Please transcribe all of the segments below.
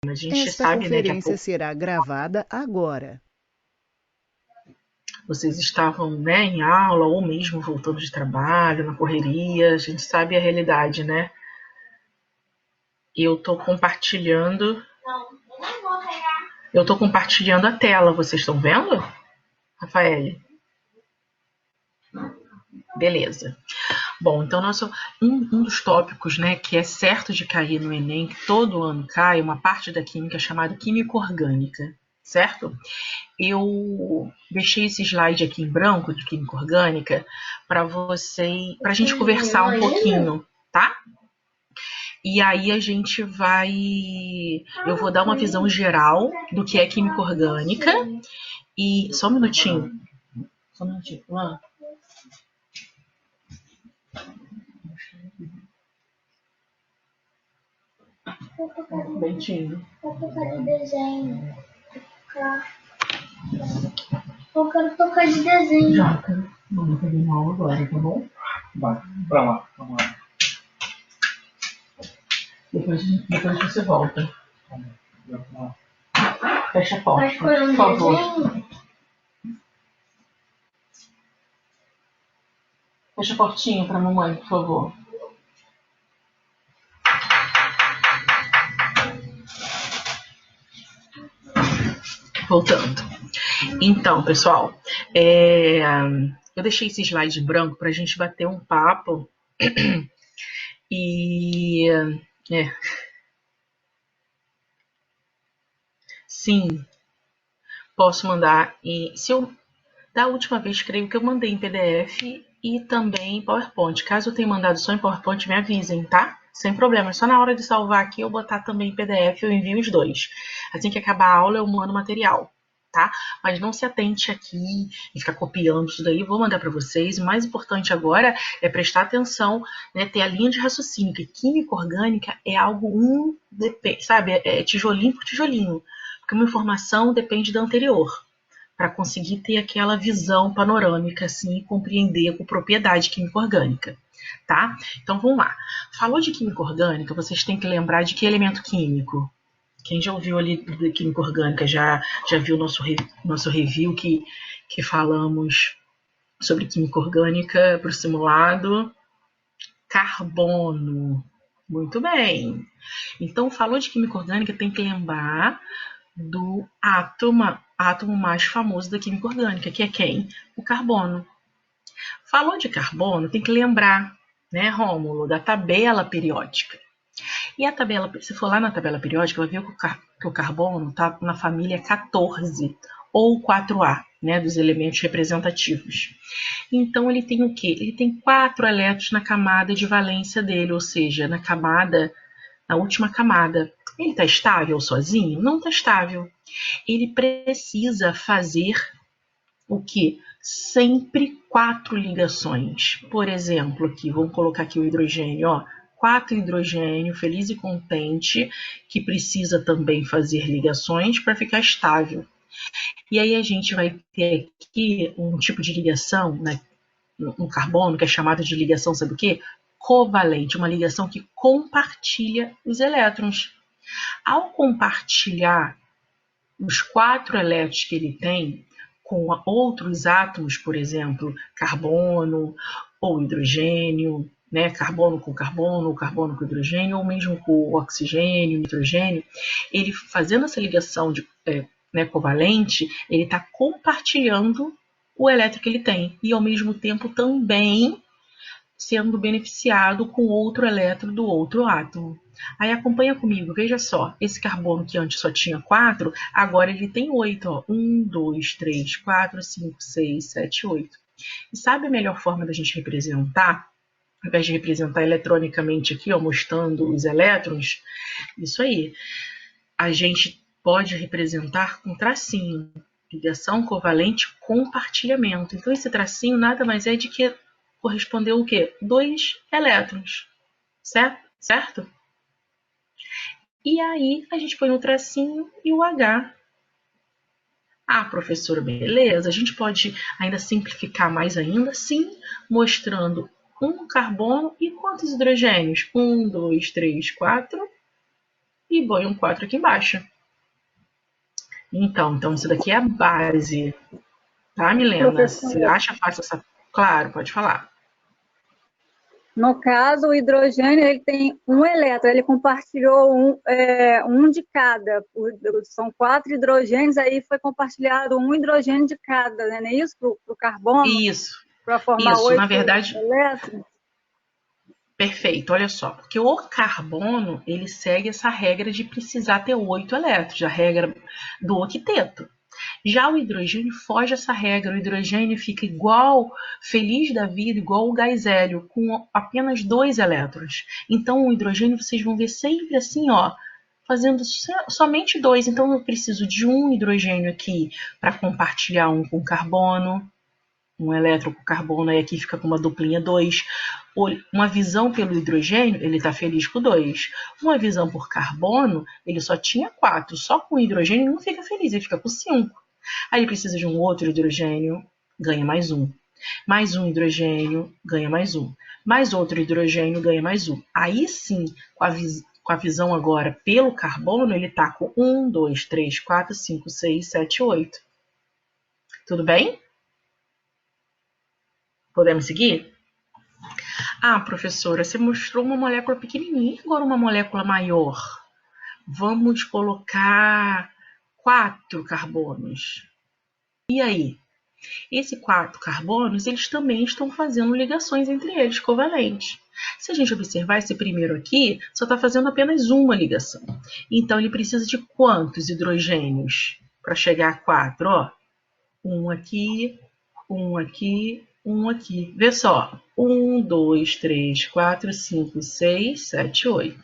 A gente Esta sabe, né, que há conferência pouco será gravada agora. vocês estavam, né, em aula ou mesmo voltando de trabalho, na correria. A gente sabe a realidade, né? E eu tô compartilhando a tela. Vocês estão vendo, Rafael? Beleza. Bom, então um dos tópicos, né, que é certo de cair no Enem, que todo ano cai, uma parte da química chamada química orgânica, certo? Eu deixei esse slide aqui em branco de química orgânica para a gente conversar um pouquinho, tá? E aí eu vou dar uma visão geral do que é química orgânica e só um minutinho, Luan. Bentinho. Eu quero de desenho. Eu quero tocar de desenho. Joca, vamos fazer uma aula agora, tá bom? Vai, pra lá, vamos lá. Depois você volta. Vamos lá. Fecha a porta, Por favor. desenho? Fecha a portinha pra mamãe, por favor. Voltando. Então, pessoal, eu deixei esse slide branco para a gente bater um papo e sim, posso mandar. E se eu da última vez creio que eu mandei em PDF e também em PowerPoint. Caso eu tenha mandado só em PowerPoint, me avisem, tá? Sem problema. Só na hora de salvar aqui eu botar também em PDF, eu envio os dois. Assim que acabar a aula eu mando o material. Tá? Mas não se atente aqui e ficar copiando isso daí, eu vou mandar para vocês. O mais importante agora é prestar atenção, né, ter a linha de raciocínio, que química orgânica é algo sabe, é tijolinho por tijolinho, porque uma informação depende da anterior, para conseguir ter aquela visão panorâmica assim e compreender com propriedade química orgânica, tá? Então vamos lá. Falou de química orgânica, vocês têm que lembrar de que elemento químico? Quem já ouviu ali de química orgânica já viu nosso review que falamos sobre química orgânica para o simulado. Carbono. Muito bem. Então, falou de química orgânica, tem que lembrar do átomo mais famoso da química orgânica, que é quem? O carbono. Falou de carbono, tem que lembrar, né, Rômulo, da tabela periódica. E a tabela, se for lá na tabela periódica, vai ver que o carbono está na família 14, ou 4A, né, dos elementos representativos. Então, ele tem o quê? Ele tem 4 elétrons na camada de valência dele, ou seja, na última camada. Ele está estável sozinho? Não está estável. Ele precisa fazer o quê? Sempre 4 ligações. Por exemplo, aqui, vamos colocar aqui o hidrogênio, ó. 4 hidrogênio, feliz e contente, que precisa também fazer ligações para ficar estável. E aí a gente vai ter aqui um tipo de ligação, né, no carbono, que é chamada de ligação, sabe o quê? Covalente, uma ligação que compartilha os elétrons. Ao compartilhar os 4 elétrons que ele tem com outros átomos, por exemplo, carbono ou hidrogênio, né, carbono com hidrogênio, ou mesmo com oxigênio, nitrogênio, ele fazendo essa ligação né, covalente, ele está compartilhando o elétron que ele tem e, ao mesmo tempo, também sendo beneficiado com outro elétron do outro átomo. Aí acompanha comigo, veja só, esse carbono que antes só tinha 4, agora ele tem 8. Ó. 1, 2, 3, 4, 5, 6, 7, 8. E sabe a melhor forma da gente representar? Ao invés de representar eletronicamente aqui, ó, mostrando os elétrons, isso aí. A gente pode representar com tracinho. Ligação covalente, compartilhamento. Então, esse tracinho nada mais é de que correspondeu o quê? 2 elétrons, certo? E aí a gente põe o tracinho e o H. Ah, professora, beleza. A gente pode ainda simplificar mais ainda, sim, mostrando um carbono e quantos hidrogênios? 1, 2, 3, 4 e põe um 4 aqui embaixo. Então isso daqui é a base. Tá, Milena? Você Professora, acha fácil essa... Claro, pode falar. no caso, o hidrogênio ele tem um elétron, ele compartilhou um de cada. São 4 hidrogênios, aí foi compartilhado um hidrogênio de cada, né? Não é isso? Para o carbono, Isso, para formar isso. 8 Na verdade, elétrons. perfeito, olha só. Porque o carbono, ele segue essa regra de precisar ter 8 elétrons, a regra do octeto. Já o hidrogênio foge essa regra, o hidrogênio fica igual, feliz da vida, igual o gás hélio, com apenas 2 elétrons. Então o hidrogênio vocês vão ver sempre assim, ó, fazendo somente 2. Então eu preciso de um hidrogênio aqui para compartilhar um com carbono, um elétron com carbono, aí aqui fica com uma duplinha 2. Uma visão pelo hidrogênio, ele está feliz com 2. Uma visão por carbono, ele só tinha 4. Só com hidrogênio ele não fica feliz, ele fica com 5. Aí ele precisa de um outro hidrogênio, ganha mais um. Mais um hidrogênio, ganha mais um. Mais outro hidrogênio, ganha mais um. Aí sim, com a visão agora pelo carbono, ele está com 1, 2, 3, 4, 5, 6, 7, 8. Tudo bem? Podemos seguir? Ah, professora, você mostrou uma molécula pequenininha, agora uma molécula maior. Vamos colocar 4 carbonos. E aí? Esses 4 carbonos, eles também estão fazendo ligações entre eles, covalentes. Se a gente observar esse primeiro aqui, só está fazendo apenas uma ligação. Então, ele precisa de quantos hidrogênios para chegar a 4? Ó, um aqui, um aqui, um aqui. Vê só. 1, 2, 3, 4, 5, 6, 7, 8.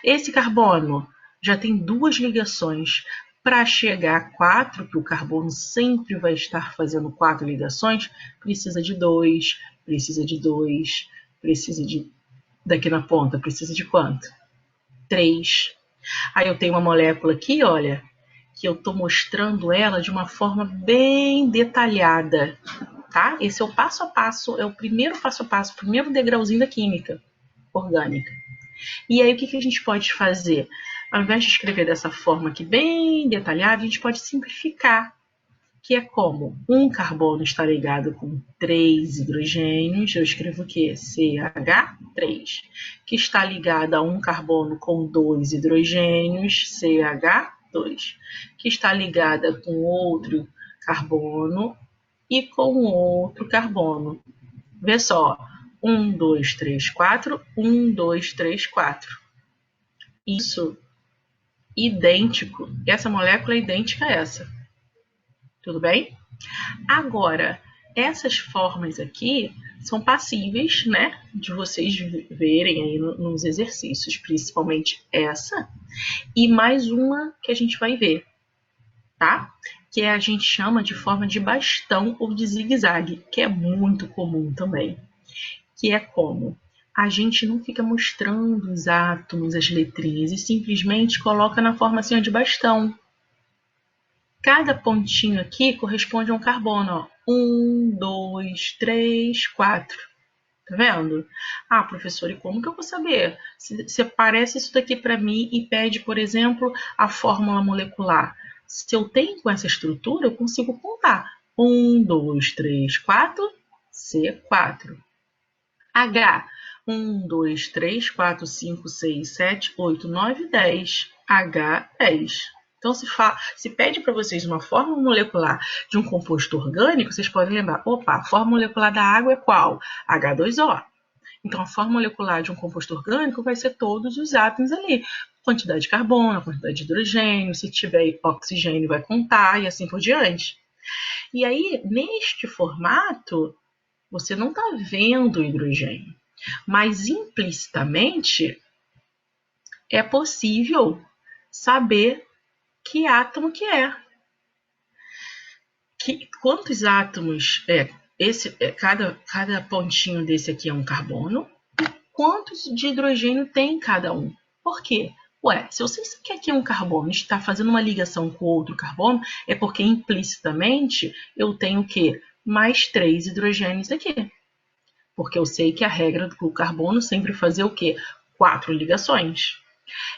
Esse carbono já tem 2 ligações. Para chegar a 4, que o carbono sempre vai estar fazendo 4 ligações, precisa de 2, precisa de 2, precisa de... Daqui na ponta, precisa de quanto? 3. Aí eu tenho uma molécula aqui, olha, que eu estou mostrando ela de uma forma bem detalhada, tá? Esse é o passo a passo, é o primeiro passo a passo, o primeiro degrauzinho da química orgânica. E aí o que a gente pode fazer? Ao invés de escrever dessa forma aqui bem detalhada, a gente pode simplificar, que é como um carbono está ligado com 3 hidrogênios, eu escrevo o quê? CH3, que está ligado a um carbono com 2 hidrogênios, CH2, que está ligada com outro carbono e com outro carbono. Vê só, 1, 2, 3, 4, 1, 2, 3, 4. Isso idêntico, essa molécula é idêntica a essa. Tudo bem? Agora, essas formas aqui são passíveis, né, de vocês verem aí nos exercícios, principalmente essa e mais uma que a gente vai ver, tá? Que a gente chama de forma de bastão ou de zigue-zague, que é muito comum também. Que é como? A gente não fica mostrando os átomos, as letrinhas, e simplesmente coloca na forma assim de bastão. Cada pontinho aqui corresponde a um carbono. Ó. 1, 2, 3, 4. Tá vendo? Ah, professor, e como que eu vou saber? Se aparece isso daqui para mim e pede, por exemplo, a fórmula molecular. Se eu tenho com essa estrutura, eu consigo contar. 1, 2, 3, 4, C4. H, 1, 2, 3, 4, 5, 6, 7, 8, 9, 10. H10. Então, se pede para vocês uma fórmula molecular de um composto orgânico, vocês podem lembrar, opa, a fórmula molecular da água é qual? H2O. Então, a fórmula molecular de um composto orgânico vai ser todos os átomos ali. Quantidade de carbono, quantidade de hidrogênio, se tiver oxigênio vai contar e assim por diante. E aí, neste formato, você não está vendo o hidrogênio, mas implicitamente é possível saber que átomo que é. Quantos átomos cada pontinho desse aqui é um carbono? Quantos de hidrogênio tem cada um? Por quer? Ué, se eu sei que aqui é um carbono está fazendo uma ligação com outro carbono, é porque implicitamente eu tenho o quê? Mais 3 hidrogênios aqui. Porque eu sei que a regra do carbono sempre fazer o quê? 4 ligações.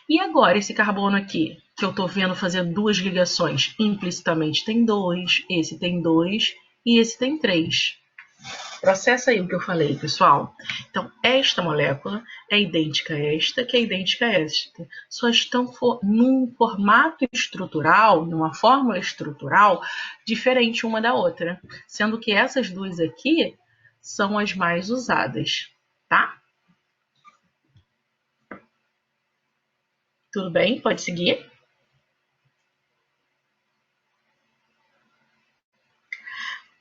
E agora, esse carbono aqui, que eu estou vendo fazer duas ligações, implicitamente tem 2, esse tem 2 e esse tem 3. Processa aí o que eu falei, pessoal. Então, esta molécula é idêntica a esta, que é idêntica a esta. Só estão num formato estrutural, numa fórmula estrutural, diferente uma da outra. Sendo que essas duas aqui são as mais usadas, tá? Tudo bem? Pode seguir?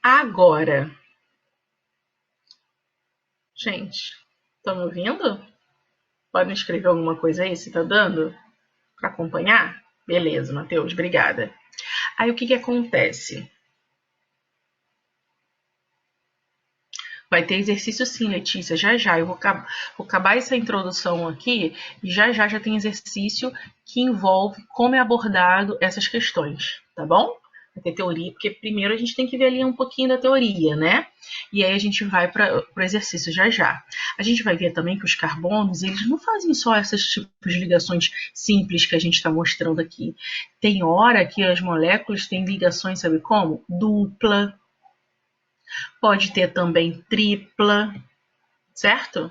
Agora, gente, estão me ouvindo? Podem escrever alguma coisa aí, se tá dando para acompanhar? Beleza, Matheus, obrigada. Aí o que acontece? Vai ter exercício sim, Letícia, já já. Eu vou acabar essa introdução aqui e já tem exercício que envolve como é abordado essas questões, tá bom? Vai ter teoria, porque primeiro a gente tem que ver ali um pouquinho da teoria, né? E aí a gente vai para o exercício já já. A gente vai ver também que os carbonos, eles não fazem só esses tipos de ligações simples que a gente está mostrando aqui. Tem hora que as moléculas têm ligações, sabe como? Dupla. Pode ter também tripla, certo?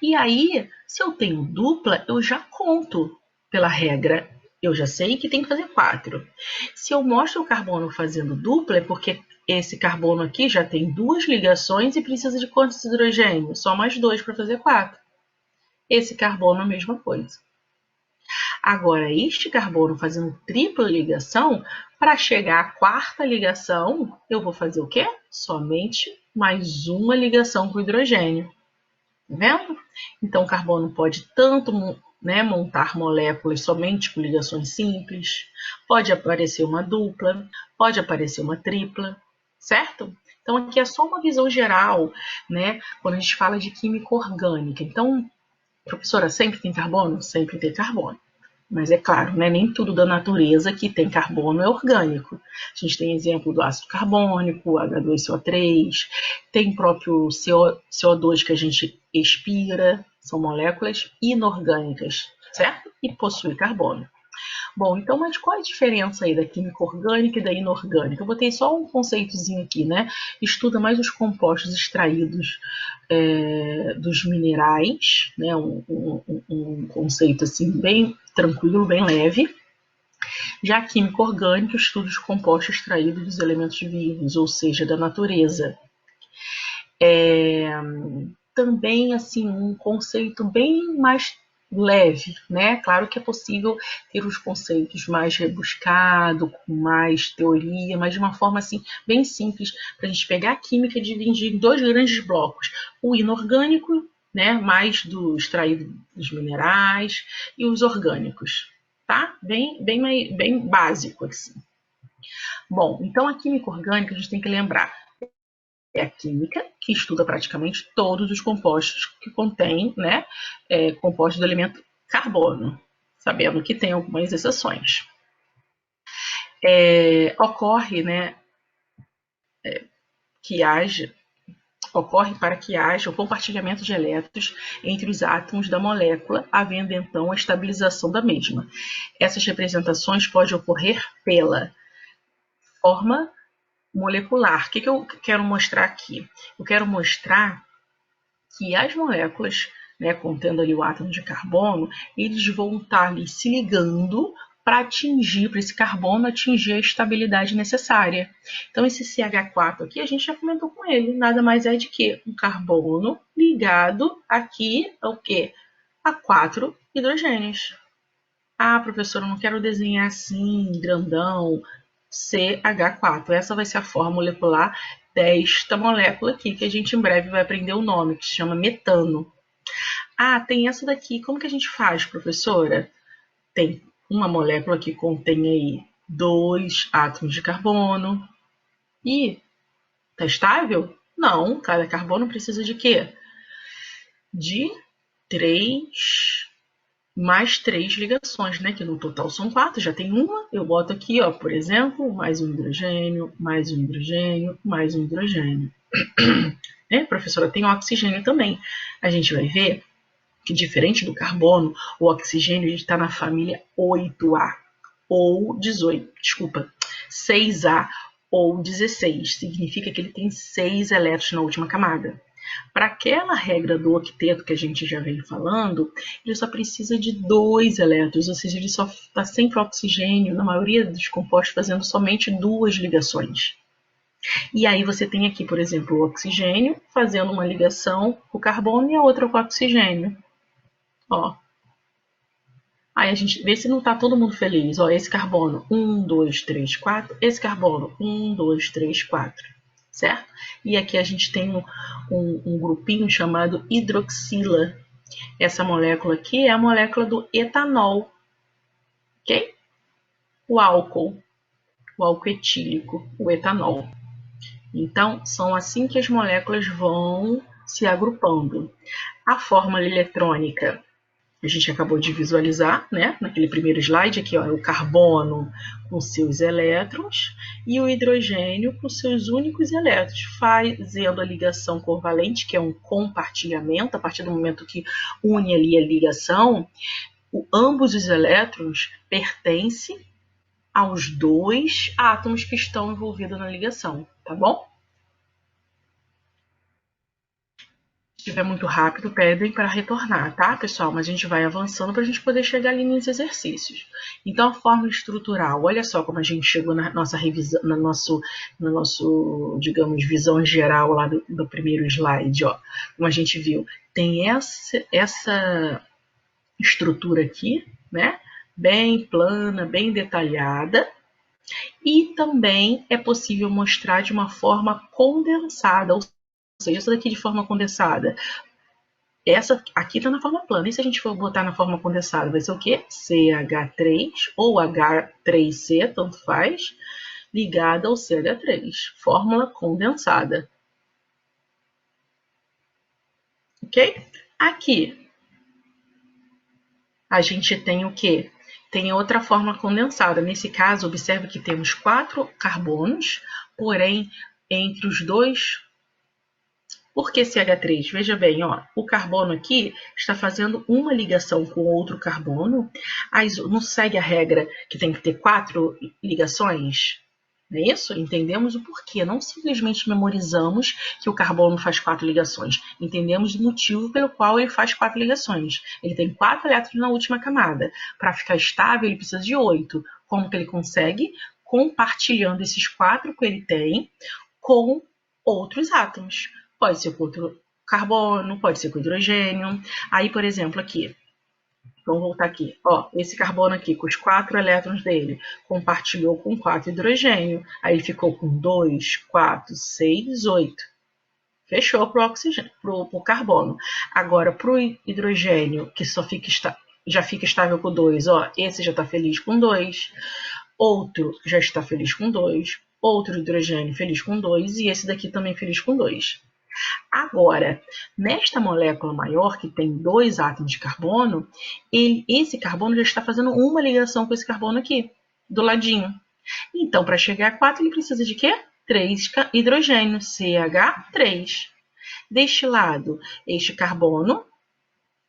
E aí, se eu tenho dupla, eu já conto pela regra. Eu já sei que tem que fazer 4. Se eu mostro o carbono fazendo dupla, é porque esse carbono aqui já tem 2 ligações e precisa de quantos hidrogênios? Só mais 2 para fazer 4. Esse carbono é a mesma coisa. Agora, este carbono fazendo tripla ligação, para chegar à quarta ligação, eu vou fazer o quê? Somente mais uma ligação com o hidrogênio. Tá vendo? Então, o carbono pode tanto montar moléculas somente com ligações simples, pode aparecer uma dupla, pode aparecer uma tripla, certo? Então, aqui é só uma visão geral, né? Quando a gente fala de química orgânica. Então, professora, sempre tem carbono? Sempre tem carbono. Mas é claro, né, nem tudo da natureza que tem carbono é orgânico. A gente tem exemplo do ácido carbônico, H2SO3, tem próprio CO2 que a gente expira, são moléculas inorgânicas, certo? E possui carbono. Bom, então, mas qual é a diferença aí da química orgânica e da inorgânica? Eu botei só um conceitozinho aqui, né? Estuda mais os compostos extraídos dos minerais, né? Um conceito assim bem tranquilo, bem leve. Já a química orgânica estuda os compostos extraídos dos elementos vivos, ou seja, da natureza. Também assim um conceito bem mais leve, né? Claro que é possível ter os conceitos mais rebuscados, com mais teoria, mas de uma forma assim bem simples, para a gente pegar a química e dividir em 2 grandes blocos: o inorgânico, né? Mais do extraído dos minerais, e os orgânicos, tá? Bem básico assim. Bom, então a química orgânica a gente tem que lembrar. É a química que estuda praticamente todos os compostos que contêm, né, compostos do elemento carbono, sabendo que tem algumas exceções. Ocorre para que haja o compartilhamento de elétrons entre os átomos da molécula, havendo então a estabilização da mesma. Essas representações podem ocorrer pela forma molecular. O que eu quero mostrar aqui? Eu quero mostrar que as moléculas, né, contendo ali o átomo de carbono, eles vão estar ali se ligando para esse carbono atingir a estabilidade necessária. Então, esse CH4 aqui, a gente já comentou com ele, nada mais é de que um carbono ligado aqui ao quê? A 4 hidrogênios. Ah, professora, eu não quero desenhar assim, grandão, CH4. Essa vai ser a forma molecular desta molécula aqui, que a gente em breve vai aprender o nome, que se chama metano. Ah, tem essa daqui. Como que a gente faz, professora? Tem uma molécula que contém aí 2 átomos de carbono. E tá estável? Não, cada carbono precisa de quê? De 3 mais 3 ligações, né? Que no total são 4, já tem uma. Eu boto aqui, ó, por exemplo, mais um hidrogênio, mais um hidrogênio, mais um hidrogênio. Né, professora? Tem oxigênio também. A gente vai ver que diferente do carbono, o oxigênio está na família 8A ou 18, desculpa, 6A ou 16. Significa que ele tem 6 elétrons na última camada. Para aquela regra do octeto que a gente já vem falando, ele só precisa de 2 elétrons, ou seja, ele só está sempre oxigênio, na maioria dos compostos, fazendo somente 2 ligações. E aí você tem aqui, por exemplo, o oxigênio fazendo uma ligação com o carbono e a outra com o oxigênio. Ó. Aí a gente vê se não está todo mundo feliz. Ó, esse carbono, 1, 2, 3, 4. Esse carbono, 1, 2, 3, 4. Certo? E aqui a gente tem um grupinho chamado hidroxila. Essa molécula aqui é a molécula do etanol. Ok? O álcool etílico, o etanol. Então, são assim que as moléculas vão se agrupando. A fórmula eletrônica, a gente acabou de visualizar, né? Naquele primeiro slide aqui, ó, o carbono com seus elétrons e o hidrogênio com seus únicos elétrons, fazendo a ligação covalente, que é um compartilhamento. A partir do momento que une ali a ligação, ambos os elétrons pertencem aos 2 átomos que estão envolvidos na ligação, tá bom? Se estiver muito rápido, pedem para retornar, tá, pessoal? Mas a gente vai avançando para a gente poder chegar ali nos exercícios. Então, a fórmula estrutural, olha só como a gente chegou na nossa revisão, no nosso, digamos, visão geral lá do primeiro slide, ó. Como a gente viu, tem essa estrutura aqui, né? Bem plana, bem detalhada. E também é possível mostrar de uma forma condensada, ou seja, essa daqui de forma condensada. Essa aqui está na forma plana. E se a gente for botar na forma condensada, vai ser o quê? CH3 ou H3C, tanto faz, ligada ao CH3. Fórmula condensada. Ok? Aqui, a gente tem o quê? Tem outra forma condensada. Nesse caso, observe que temos 4 carbonos, porém, entre os dois. Por que CH3? Veja bem, ó, o carbono aqui está fazendo uma ligação com outro carbono. Não segue a regra que tem que ter 4 ligações? Não é isso? Entendemos o porquê. Não simplesmente memorizamos que o carbono faz 4 ligações. Entendemos o motivo pelo qual ele faz 4 ligações. Ele tem 4 elétrons na última camada. Para ficar estável, ele precisa de 8. Como que ele consegue? Compartilhando esses 4 que ele tem com outros átomos. Pode ser com outro carbono, pode ser com hidrogênio. Aí, por exemplo, aqui, vamos voltar aqui, ó, esse carbono aqui, com os 4 elétrons dele, compartilhou com 4 hidrogênio, aí ficou com 2, 4, 6, 8. Fechou para o oxigênio, para o carbono. Agora, para o hidrogênio, que já fica estável com 2, ó, esse já está feliz com 2, outro já está feliz com 2, outro hidrogênio feliz com 2, e esse daqui também feliz com 2. Agora, nesta molécula maior, que tem 2 átomos de carbono, esse carbono já está fazendo uma ligação com esse carbono aqui, do ladinho. Então, para chegar a 4, ele precisa de quê? 3 hidrogênio, CH3. Deste lado, este carbono.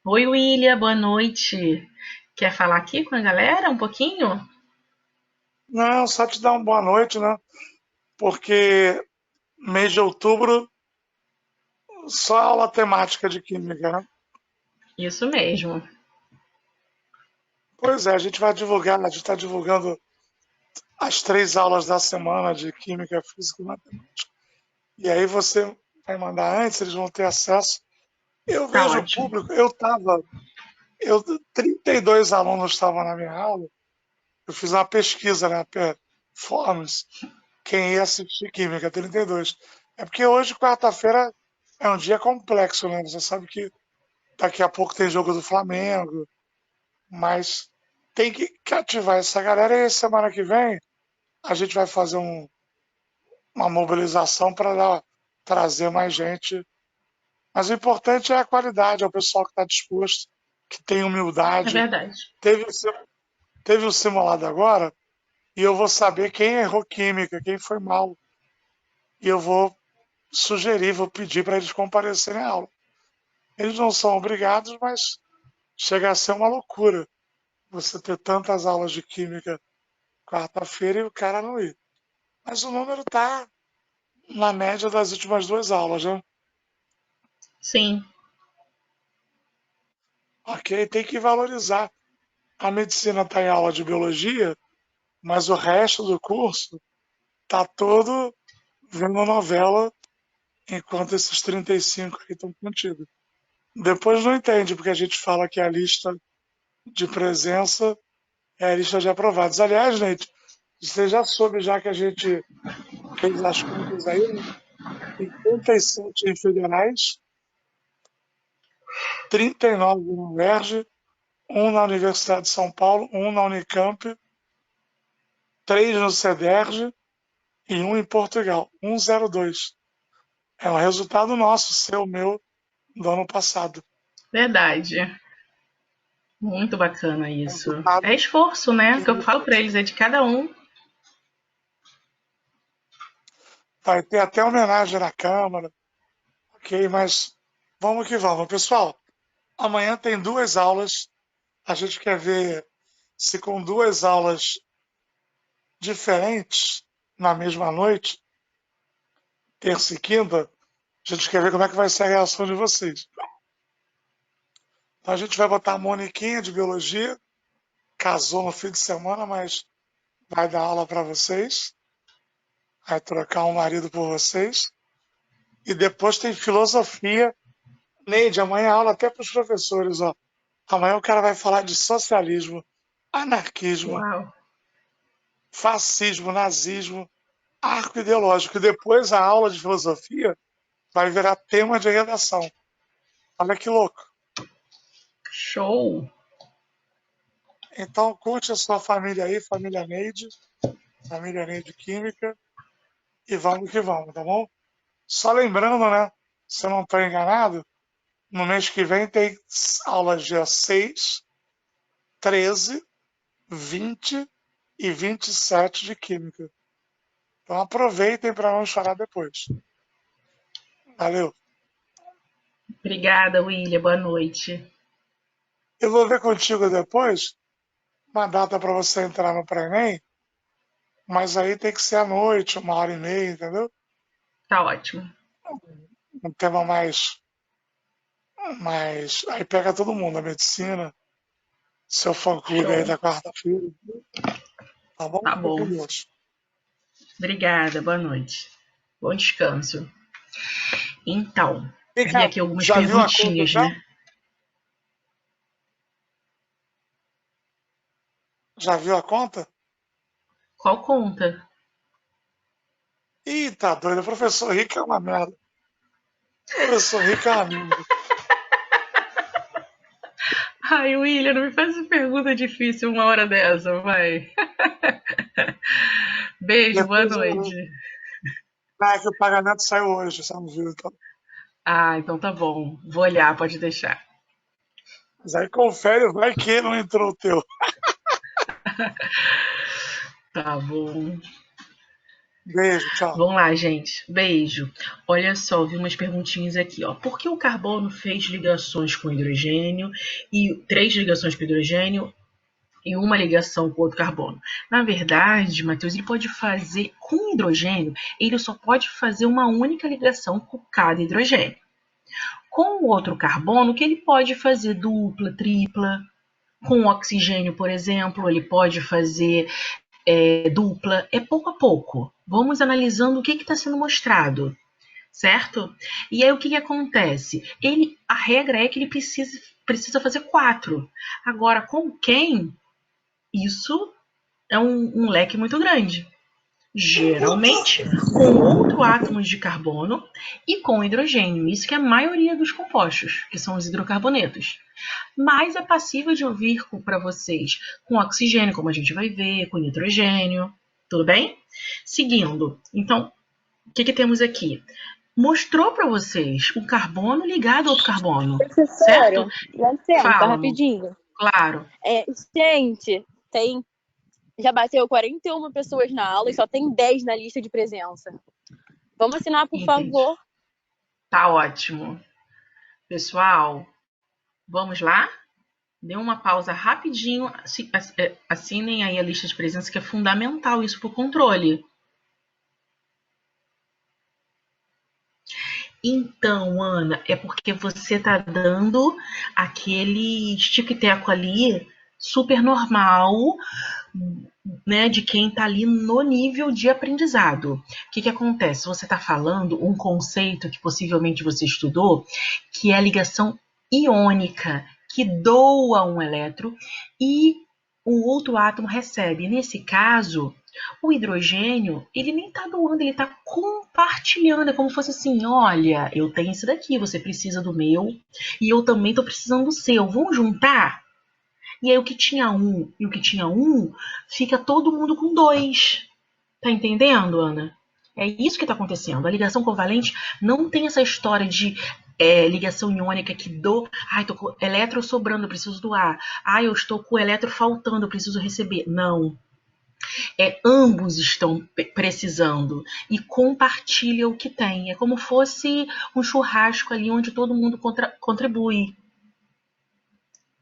Oi, William, boa noite. Quer falar aqui com a galera um pouquinho? Não, só te dar uma boa noite, né? Porque mês de outubro, só aula temática de química, né? Isso mesmo. Pois é, a gente está divulgando as 3 aulas da semana de química, física e matemática. E aí você vai mandar antes, eles vão ter acesso. Eu Tá vejo o ótimo. público, 32 alunos estavam na minha aula, eu fiz uma pesquisa, né, Performance, quem ia assistir química, 32. É porque hoje, quarta-feira, é um dia complexo, né? Você sabe que daqui a pouco tem jogo do Flamengo, mas tem que ativar essa galera e semana que vem a gente vai fazer uma mobilização para trazer mais gente. Mas o importante é a qualidade, é o pessoal que está disposto, que tem É humildade. verdade. Teve o simulado agora e eu vou saber quem errou química, quem foi mal. E eu vou sugerir, vou pedir para eles comparecerem à aula. Eles não são obrigados, mas chega a ser uma loucura você ter tantas aulas de química quarta-feira e o cara não ir. Mas o número está na média das últimas 2 aulas, né? Sim, Ok, tem que valorizar. A medicina está em aula de biologia, mas o resto do curso está todo vendo novela enquanto esses 35 aí estão contigo. Depois não entende, porque a gente fala que a lista de presença é a lista de aprovados. Aliás, gente, você já soube já que a gente fez as contas aí, né? 57 em federais, 39 no UERJ, um na Universidade de São Paulo, um na Unicamp, 3 no CEDERJ e um em Portugal, 102. É um resultado nosso, seu, meu, do ano passado. verdade. Muito bacana isso. Resultado É esforço, né? O que eu falo para que eles é de cada um. vai ter até homenagem na Câmara, ok? Mas vamos que vamos. Pessoal, amanhã tem 2 aulas. A gente quer ver se com 2 aulas diferentes na mesma noite, terça e quinta, a gente quer ver como é que vai ser a reação de vocês. Então a gente vai botar a Moniquinha de biologia, casou no fim de semana, mas vai dar aula para vocês, vai trocar um marido por vocês. E depois tem filosofia. Neide, amanhã aula até para os professores, ó. Amanhã o cara vai falar de socialismo, anarquismo, Uau. fascismo, nazismo, arco ideológico. E depois a aula de filosofia vai virar tema de redação. Olha que louco. Show. Então curte a sua família aí, família Neide Química, e vamos que vamos, tá bom? Só lembrando, né? Se eu não estou enganado, no mês que vem tem aulas dia 6, 13, 20 e 27 de Química. Então aproveitem para não chorar depois. Valeu. Obrigada, William. Boa noite. Eu vou ver contigo depois uma data para você entrar no pré-ENEM, mas aí tem que ser à noite, 1h30, entendeu? Tá ótimo. Um tema mais. Aí pega todo mundo, a medicina, seu fã-clube aí Show. da quarta-feira, tá bom? Tá Fica com bom. Deus. Obrigada. Boa noite. Bom descanso. Então, Vem vi cá, aqui algumas já viu a conta perguntinhas, já? né? Já viu a conta? Qual conta? Ih, tá doido, o professor Rico é uma merda. O professor Rico é uma merda. Ai, William, não me faz essa pergunta difícil uma hora dessa, vai. Beijo, boa Depois noite. que o pagamento saiu hoje, você não viu, então. Ah, então tá bom. Vou olhar, pode deixar. Mas aí confere, vai que não entrou o teu. Tá bom. Beijo, tchau. Vamos lá, gente. Beijo. Olha só, vi umas perguntinhas aqui, ó. Por que o carbono fez ligações com hidrogênio e 3 ligações com hidrogênio e uma ligação com outro carbono? Na verdade, Matheus, ele pode fazer com hidrogênio, ele só pode fazer uma única ligação com cada hidrogênio. Com o outro carbono, que ele pode fazer dupla, tripla. Com o oxigênio, por exemplo, ele pode fazer dupla. É pouco a pouco. Vamos analisando o que está sendo mostrado, certo? E aí o que acontece? A regra é que ele precisa fazer 4. Agora, com quem? Isso é um leque muito grande. Geralmente com outro átomo de carbono e com hidrogênio. Isso que é a maioria dos compostos, que são os hidrocarbonetos. Mas é passível de ouvir para vocês com oxigênio, como a gente vai ver, com nitrogênio. Tudo bem? Seguindo. Então, o que temos aqui? Mostrou para vocês o carbono ligado a outro carbono. Professora, Certo? licença, Fala, rapidinho. claro. Gente, já bateu 41 pessoas na aula e só tem 10 na lista de presença. Vamos assinar, por Entendi. favor. Tá ótimo. Pessoal, vamos lá? Dê uma pausa rapidinho, assinem aí a lista de presença, que é fundamental isso para o controle. Então, Ana, é porque você está dando aquele tic-teco ali super normal, né, de quem está ali no nível de aprendizado. O que acontece? Você está falando um conceito que possivelmente você estudou, que é a ligação iônica, que doa um elétron e o outro átomo recebe. Nesse caso, o hidrogênio, ele nem está doando, ele está compartilhando. É como se fosse assim, olha, eu tenho esse daqui, você precisa do meu, e eu também estou precisando do seu. Vamos juntar? E aí o que tinha um e o que tinha um, fica todo mundo com dois. Tá entendendo, Ana? É isso que está acontecendo. A ligação covalente não tem essa história de ligação iônica que dou. Ai, tô com elétron sobrando, eu preciso doar. Ai, eu estou com elétron faltando, eu preciso receber. Não. Ambos estão precisando e compartilha o que tem. É como fosse um churrasco ali onde todo mundo contribui.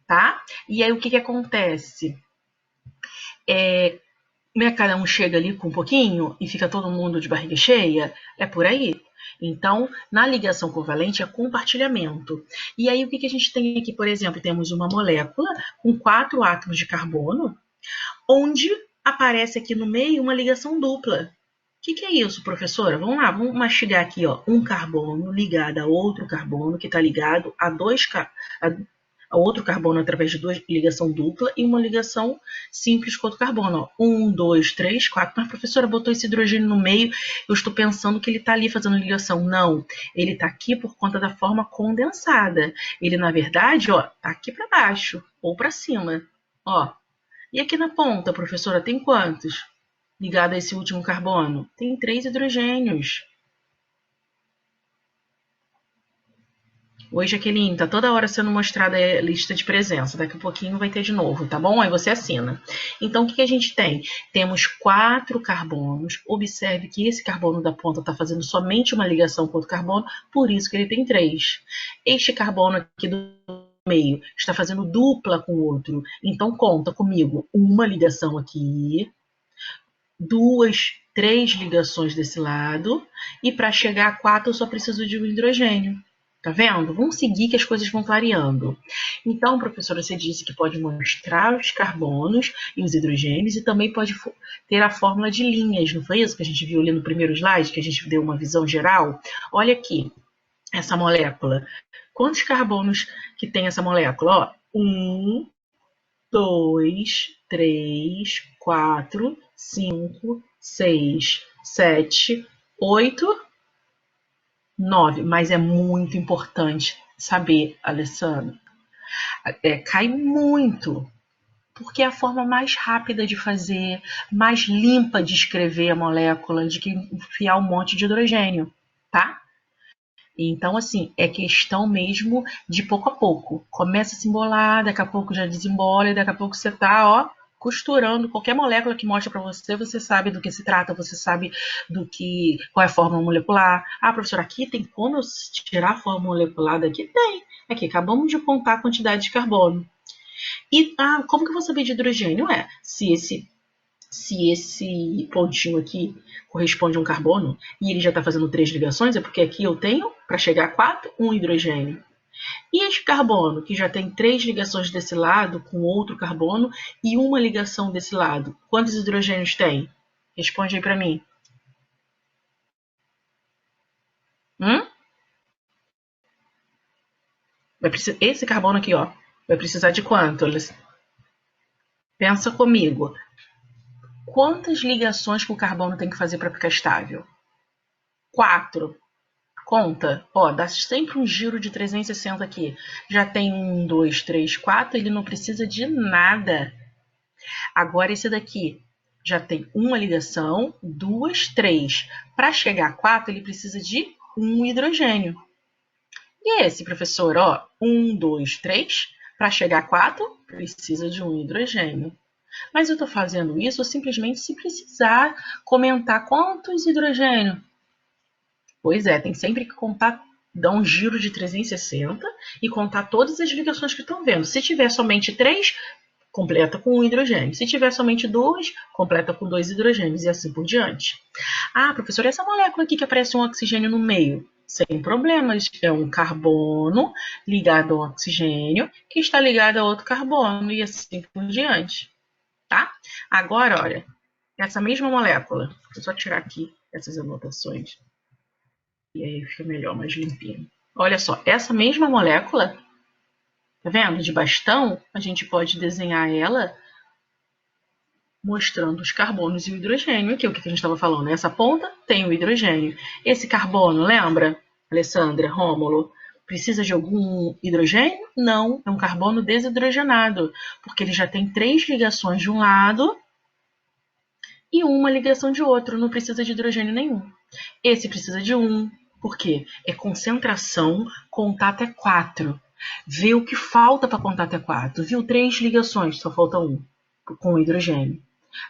Tá? E aí o que acontece? Né, cada um chega ali com um pouquinho e fica todo mundo de barriga cheia? É por aí. Então, na ligação covalente é compartilhamento. E aí o que a gente tem aqui, por exemplo, temos uma molécula com 4 átomos de carbono, onde aparece aqui no meio uma ligação dupla. O que é isso, professora? Vamos lá, vamos mastigar aqui, ó, um carbono ligado a outro carbono que está ligado a outro carbono através de ligação dupla e uma ligação simples com outro carbono. Ó. 1, 2, 3, 4. Mas a professora botou esse hidrogênio no meio, eu estou pensando que ele está ali fazendo ligação. Não, ele está aqui por conta da forma condensada. Ele, na verdade, ó, está aqui para baixo ou para cima. Ó. E aqui na ponta, professora, tem quantos? Ligado a esse último carbono? Tem 3 hidrogênios. Oi, Jaqueline, tá toda hora sendo mostrada a lista de presença. Daqui a pouquinho vai ter de novo, tá bom? Aí você assina. Então, o que a gente tem? Temos 4 carbonos. Observe que esse carbono da ponta está fazendo somente uma ligação com outro carbono, por isso que ele tem 3. Este carbono aqui do meio está fazendo dupla com o outro. Então, conta comigo uma ligação aqui, 2, 3 ligações desse lado, e para chegar a 4 eu só preciso de um hidrogênio. Tá vendo? Vamos seguir que as coisas vão variando. Então, professora, você disse que pode mostrar os carbonos e os hidrogênios e também pode ter a fórmula de linhas, não foi isso que a gente viu ali no primeiro slide, que a gente deu uma visão geral? Olha aqui, essa molécula. Quantos carbonos que tem essa molécula? Ó, 1, 2, 3, 4, 5, 6, 7, 8, 9. Mas é muito importante saber, Alessandra. Cai muito. Porque é a forma mais rápida de fazer, mais limpa de escrever a molécula, de que enfiar um monte de hidrogênio, tá? Então, assim, é questão mesmo de pouco a pouco. Começa a se embolar, daqui a pouco já desembola, e daqui a pouco você tá, ó, costurando. Qualquer molécula que mostra para você, você sabe do que se trata, você sabe qual é a fórmula molecular. Ah, professora, aqui tem como eu tirar a fórmula molecular daqui? Tem. Aqui, acabamos de contar a quantidade de carbono. E como que eu vou saber de hidrogênio? Se esse pontinho aqui corresponde a um carbono e ele já está fazendo 3 ligações, é porque aqui eu tenho, para chegar a 4, um hidrogênio. E este carbono, que já tem 3 ligações desse lado com outro carbono e uma ligação desse lado, quantos hidrogênios tem? Responde aí para mim. Esse carbono aqui, ó, vai precisar de quanto? Pensa comigo. Quantas ligações que o carbono tem que fazer para ficar estável? 4. Conta. Ó, dá sempre um giro de 360 aqui. Já tem 1, 2, 3, 4. Ele não precisa de nada. Agora esse daqui já tem uma ligação, 2, 3. Para chegar a 4, ele precisa de um hidrogênio. E esse, professor, ó, 1, 2, 3. Para chegar a 4, precisa de um hidrogênio. Mas eu estou fazendo isso simplesmente se precisar comentar quantos hidrogênios. Pois é, tem sempre que contar dar um giro de 360 e contar todas as ligações que estão vendo. Se tiver somente 3, completa com 1 hidrogênio. Se tiver somente 2, completa com 2 hidrogênios e assim por diante. Ah, professor, essa molécula aqui que aparece um oxigênio no meio? Sem problemas, é um carbono ligado ao oxigênio que está ligado a outro carbono e assim por diante. Tá? Agora, olha, essa mesma molécula, vou só tirar aqui essas anotações e aí fica melhor, mais limpinho. Olha só, essa mesma molécula, tá vendo? De bastão, a gente pode desenhar ela mostrando os carbonos e o hidrogênio. Aqui, o que a gente estava falando? Essa ponta tem o hidrogênio. Esse carbono, lembra, Alessandra, Rômulo, precisa de algum hidrogênio? Não, é um carbono desidrogenado, porque ele já tem 3 ligações de um lado e uma ligação de outro, não precisa de hidrogênio nenhum. Esse precisa de 1, por quê? É concentração, contato é 4. Vê o que falta para contato é 4. Viu 3 ligações, só falta 1 com o hidrogênio.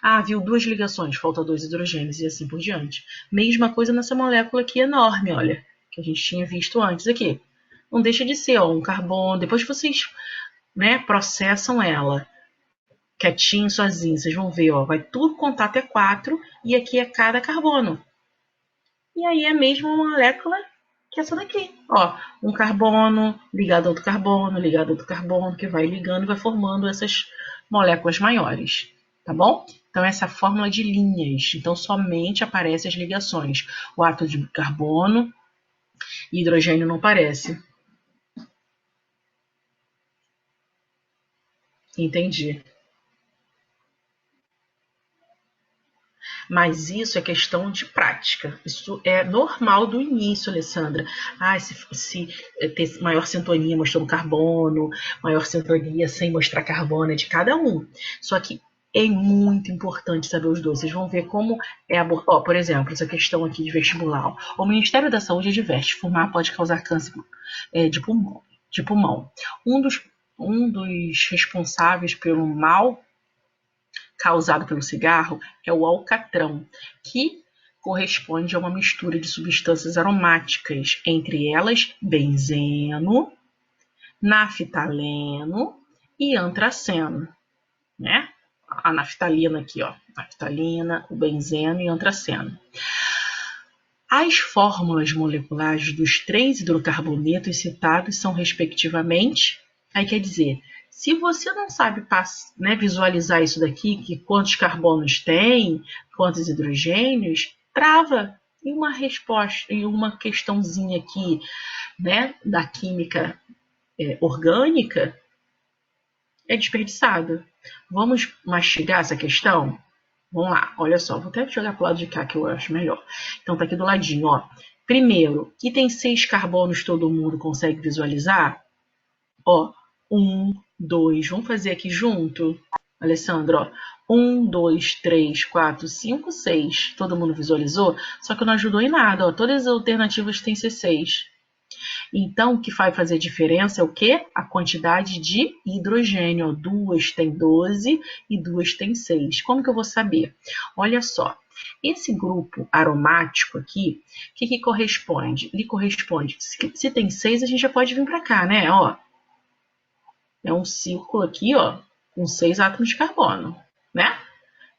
Ah, viu 2 ligações, falta 2 hidrogênios e assim por diante. Mesma coisa nessa molécula aqui enorme, olha, que a gente tinha visto antes aqui. Não deixa de ser ó, um carbono. Depois vocês processam ela quietinho, sozinho. Vocês vão ver, ó, vai tudo contato é 4 e aqui é cada carbono. E aí é a mesma molécula que essa daqui. Ó, um carbono ligado a outro carbono, ligado a outro carbono, que vai ligando e vai formando essas moléculas maiores. Tá bom? Então, essa é a fórmula de linhas. Então, somente aparecem as ligações. O átomo de carbono e hidrogênio não aparece. Entendi. Mas isso é questão de prática. Isso é normal do início, Alessandra. Ah, se ter maior sintonia mostrando carbono, maior sintonia sem mostrar carbono, é de cada um. Só que é muito importante saber os dois. Vocês vão ver como é abordado. Por exemplo, essa questão aqui de vestibular. O Ministério da Saúde adverte: fumar pode causar câncer de pulmão. Um dos responsáveis pelo mal causado pelo cigarro é o alcatrão, que corresponde a uma mistura de substâncias aromáticas, entre elas benzeno, naftaleno e antraceno, né? A naftalina aqui, ó, naftalina, o benzeno e antraceno. As fórmulas moleculares dos 3 hidrocarbonetos citados são, respectivamente, aí quer dizer, se você não sabe visualizar isso daqui, que quantos carbonos tem, quantos hidrogênios, trava em uma resposta, em uma questãozinha aqui, né, da química orgânica, é desperdiçado. Vamos mastigar essa questão? Vamos lá, olha só, vou até jogar para o lado de cá que eu acho melhor. Então tá aqui do ladinho, ó. Primeiro, que tem 6 carbonos, todo mundo consegue visualizar? Ó, 1, 2, vamos fazer aqui junto, Alessandro, ó. 1, 2, 3, 4, 5, 6. Todo mundo visualizou? Só que não ajudou em nada, ó. Todas as alternativas têm C6. Então, o que vai fazer diferença é o quê? A quantidade de hidrogênio. 2 tem 12 e 2 tem 6. Como que eu vou saber? Olha só, esse grupo aromático aqui, o que corresponde? Ele corresponde, se tem 6, a gente já pode vir para cá, né? Ó, é um círculo aqui, ó, com 6 átomos de carbono, né?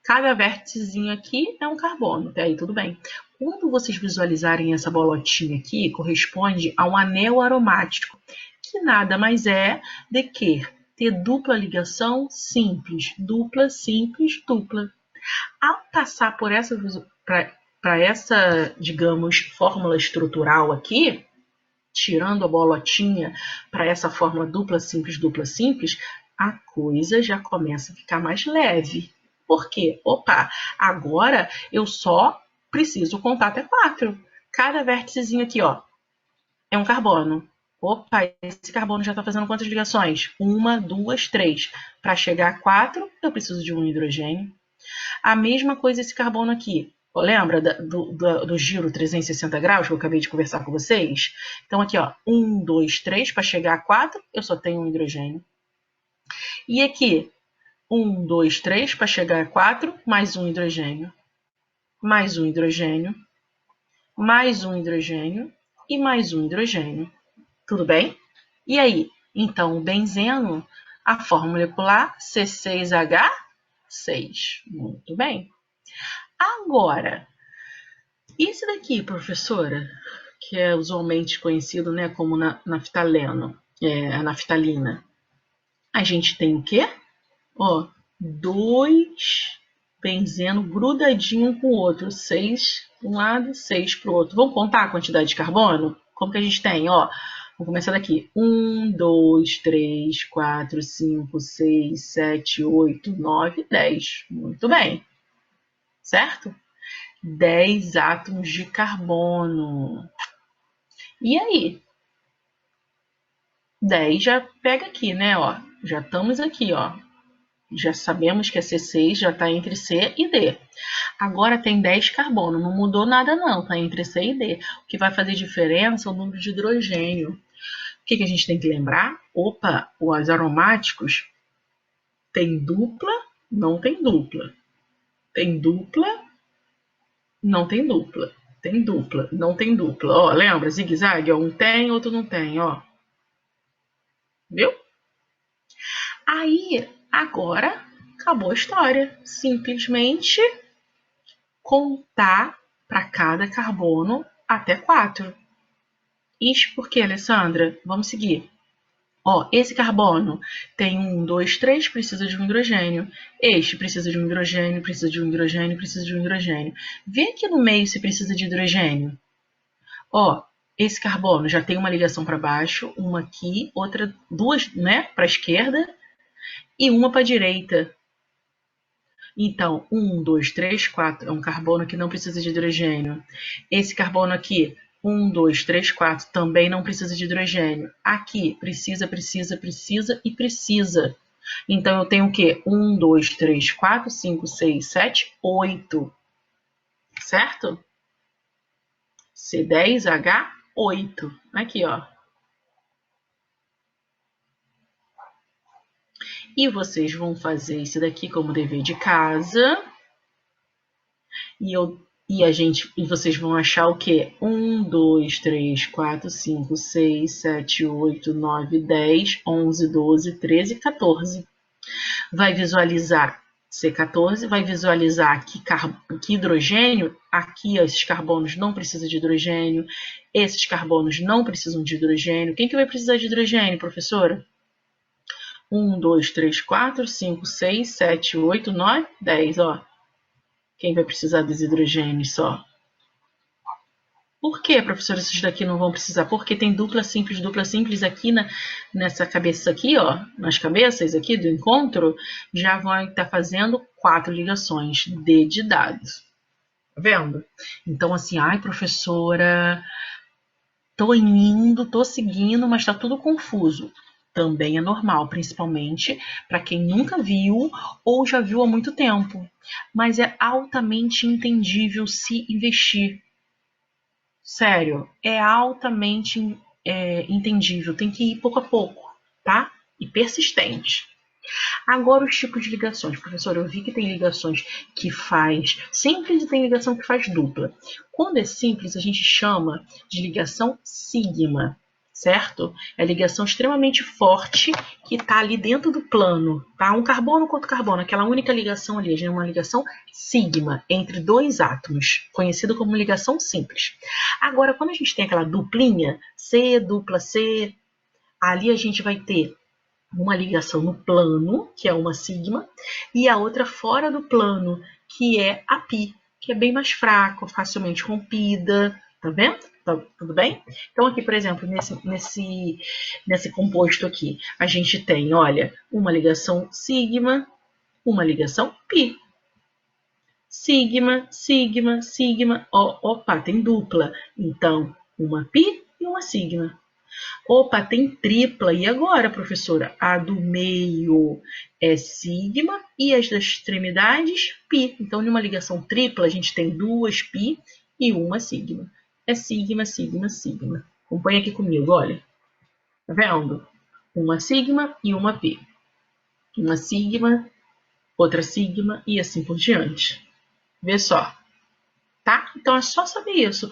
Cada vérticezinho aqui é um carbono, até aí tudo bem. Quando vocês visualizarem essa bolotinha aqui, corresponde a um anel aromático, que nada mais é do que ter dupla ligação simples, dupla, simples, dupla. Ao passar por essa, para essa, digamos, fórmula estrutural aqui, tirando a bolotinha para essa fórmula dupla, simples, a coisa já começa a ficar mais leve. Por quê? Opa, agora eu só preciso contar até 4. Cada vérticezinho aqui, ó, é um carbono. Opa, esse carbono já está fazendo quantas ligações? 1, 2, 3. Para chegar a 4, eu preciso de um hidrogênio. A mesma coisa esse carbono aqui. Lembra do giro 360 graus que eu acabei de conversar com vocês? Então aqui, ó, 1, 2, 3. Para chegar a 4, eu só tenho um hidrogênio. E aqui, 1, 2, 3, para chegar a 4, mais um hidrogênio, mais um hidrogênio, mais um hidrogênio e mais um hidrogênio. Tudo bem? E aí? Então, o benzeno, a fórmula molecular C6H6. Muito bem. Agora, esse daqui, professora, que é usualmente conhecido, né, como naftaleno, a naftalina. A gente tem o quê? Ó, 2 benzeno grudadinho um com o outro. 6 para um lado, 6 para o outro. Vamos contar a quantidade de carbono? Como que a gente tem? Ó, vamos começar daqui. 1, 2, 3, 4, 5, 6, 7, 8, 9, 10. Muito bem. Certo? 10 átomos de carbono. E aí? 10 já pega aqui, né? Ó, já estamos aqui, ó. Já sabemos que é C6, já está entre C e D. Agora tem 10 carbono, não mudou nada não, está entre C e D. O que vai fazer diferença é o número de hidrogênio. O que a gente tem que lembrar? Opa, os aromáticos tem dupla, não tem dupla. Tem dupla, não tem dupla. Tem dupla, não tem dupla. Ó, lembra? Zigue-zague, um tem, outro não tem, ó. Viu? Aí, agora, acabou a história. Simplesmente contar para cada carbono até 4. Isso por quê, Alessandra? Vamos seguir. Ó, esse carbono tem 1, 2, 3, precisa de um hidrogênio. Este precisa de um hidrogênio, precisa de um hidrogênio, precisa de um hidrogênio. Vê aqui no meio se precisa de hidrogênio. Ó, esse carbono já tem uma ligação para baixo, uma aqui, outra, duas, né, para a esquerda e uma para a direita. Então, 1, 2, 3, 4 é um carbono que não precisa de hidrogênio. Esse carbono aqui, 1, 2, 3, 4, também não precisa de hidrogênio. Aqui, precisa, precisa, precisa e precisa. Então, eu tenho o quê? 1, 2, 3, 4, 5, 6, 7, 8. Certo? C10H8. Aqui, ó. E vocês vão fazer isso daqui como dever de casa. E vocês vão achar o quê? 1, 2, 3, 4, 5, 6, 7, 8, 9, 10, 11, 12, 13, 14. Vai visualizar C14, vai visualizar que hidrogênio, aqui ó, esses carbonos não precisam de hidrogênio, esses carbonos não precisam de hidrogênio. Quem que vai precisar de hidrogênio, professora? 1, 2, 3, 4, 5, 6, 7, 8, 9, 10, ó. Quem vai precisar dos hidrogênios só? Por que, professora, esses daqui não vão precisar? Porque tem dupla simples aqui nessa cabeça aqui, ó, nas cabeças aqui do encontro, já vão estar fazendo 4 ligações D de dados. Tá vendo? Então, assim, ai, professora, tô indo, tô seguindo, mas tá tudo confuso. Também é normal, principalmente para quem nunca viu ou já viu há muito tempo. Mas é altamente entendível se investir. Sério, é altamente entendível. Tem que ir pouco a pouco, tá? E persistente. Agora os tipos de ligações. Professor, eu vi que tem ligações que faz simples e tem ligação que faz dupla. Quando é simples, a gente chama de ligação sigma. Certo? É a ligação extremamente forte que está ali dentro do plano, tá? Um carbono contra carbono, aquela única ligação ali, é uma ligação sigma entre dois átomos, conhecido como ligação simples. Agora, quando a gente tem aquela duplinha, C, dupla C, ali a gente vai ter uma ligação no plano, que é uma sigma, e a outra fora do plano, que é a pi, que é bem mais fraco, facilmente rompida, tá vendo? Tudo bem? Então, aqui, por exemplo, nesse composto aqui, a gente tem, olha, uma ligação sigma, uma ligação pi. Sigma, sigma, sigma. Opa, tem dupla. Então, uma pi e uma sigma. Opa, tem tripla. E agora, professora? A do meio é sigma e as das extremidades, pi. Então, numa ligação tripla, a gente tem 2 pi e uma sigma. É sigma, sigma, sigma. Acompanha aqui comigo, olha. Tá vendo? Uma sigma e uma pi. Uma sigma, outra sigma e assim por diante. Vê só. Tá? Então é só saber isso.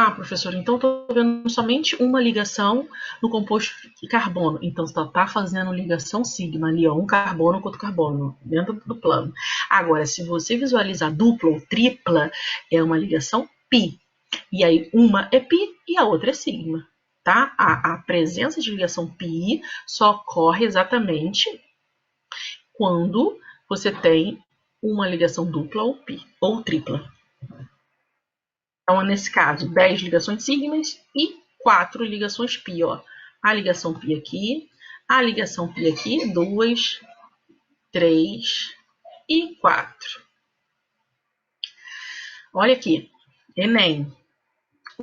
Ah, professor, então estou vendo somente uma ligação no composto de carbono. Então você está fazendo ligação sigma ali, ó, um carbono com outro carbono, dentro do plano. Agora, se você visualizar dupla ou tripla, é uma ligação pi. E aí uma é pi e a outra é sigma. Tá? A presença de ligação pi só ocorre exatamente quando você tem uma ligação dupla ou pi, ou tripla. Então, nesse caso, 10 ligações sigmas e 4 ligações pi. Ó. A ligação pi aqui, a ligação pi aqui, 2, 3 e 4. Olha aqui, Enem.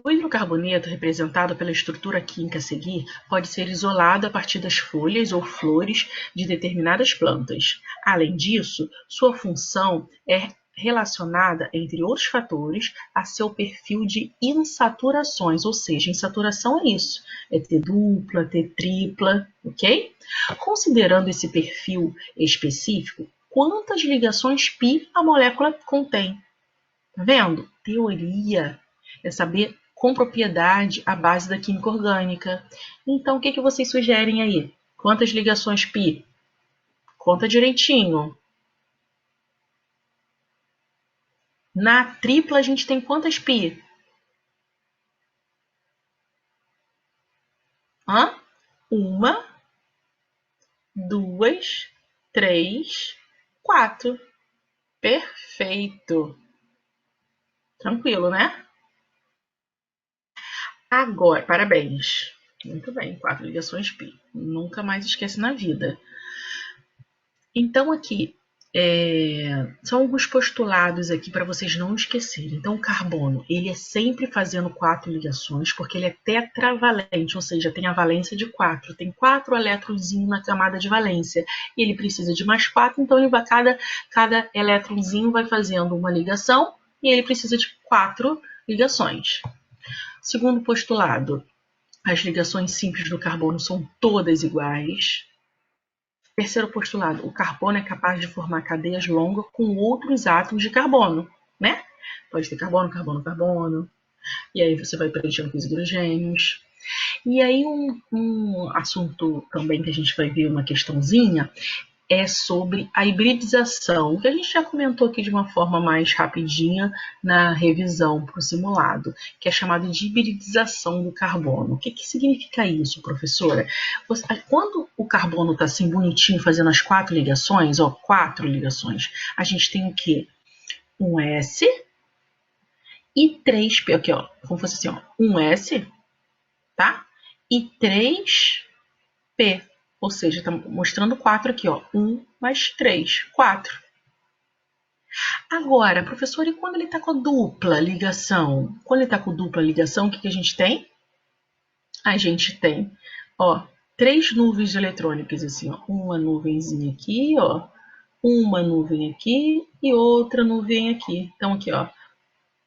O hidrocarboneto, representado pela estrutura química a seguir, pode ser isolado a partir das folhas ou flores de determinadas plantas. Além disso, sua função é relacionada, entre outros fatores, a seu perfil de insaturações, ou seja, insaturação é isso, é T dupla, T tripla, ok? Considerando esse perfil específico, quantas ligações pi a molécula contém? Tá vendo? Teoria é saber com propriedade a base da química orgânica. Então, o que vocês sugerem aí? Quantas ligações pi? Conta direitinho. Na tripla, a gente tem quantas pi? Hã? 1, 2, 3, 4. Perfeito. Tranquilo, né? Agora, parabéns. Muito bem, 4 ligações pi. Nunca mais esquece na vida. Então, aqui, são alguns postulados aqui para vocês não esquecerem. Então, o carbono, ele é sempre fazendo 4 ligações, porque ele é tetravalente, ou seja, tem a valência de 4. Tem 4 elétronzinhos na camada de valência. E ele precisa de mais 4, então ele vai, cada elétronzinho vai fazendo uma ligação, e ele precisa de 4 ligações. Segundo postulado, as ligações simples do carbono são todas iguais. Terceiro postulado, o carbono é capaz de formar cadeias longas com outros átomos de carbono, né? Pode ter carbono, carbono, carbono. E aí você vai preenchendo com os hidrogênios. E aí um assunto também que a gente vai ver uma questãozinha é sobre a hibridização, que a gente já comentou aqui de uma forma mais rapidinha na revisão para o simulado, que é chamado de hibridização do carbono. O que significa isso, professora? Quando o carbono está assim bonitinho fazendo as 4 ligações, ó, 4 ligações, a gente tem o quê? Um S e 3P, aqui, ó, como fosse assim, ó, um S, tá? E 3P. Ou seja, está mostrando 4 aqui, ó. 1 mais 3, 4. Agora, professor, e quando ele está com a dupla ligação? Quando ele está com dupla ligação, o que a gente tem? A gente tem, ó, 3 nuvens eletrônicas, assim, ó. Uma nuvenzinha aqui, ó. Uma nuvem aqui e outra nuvem aqui. Então, aqui, ó.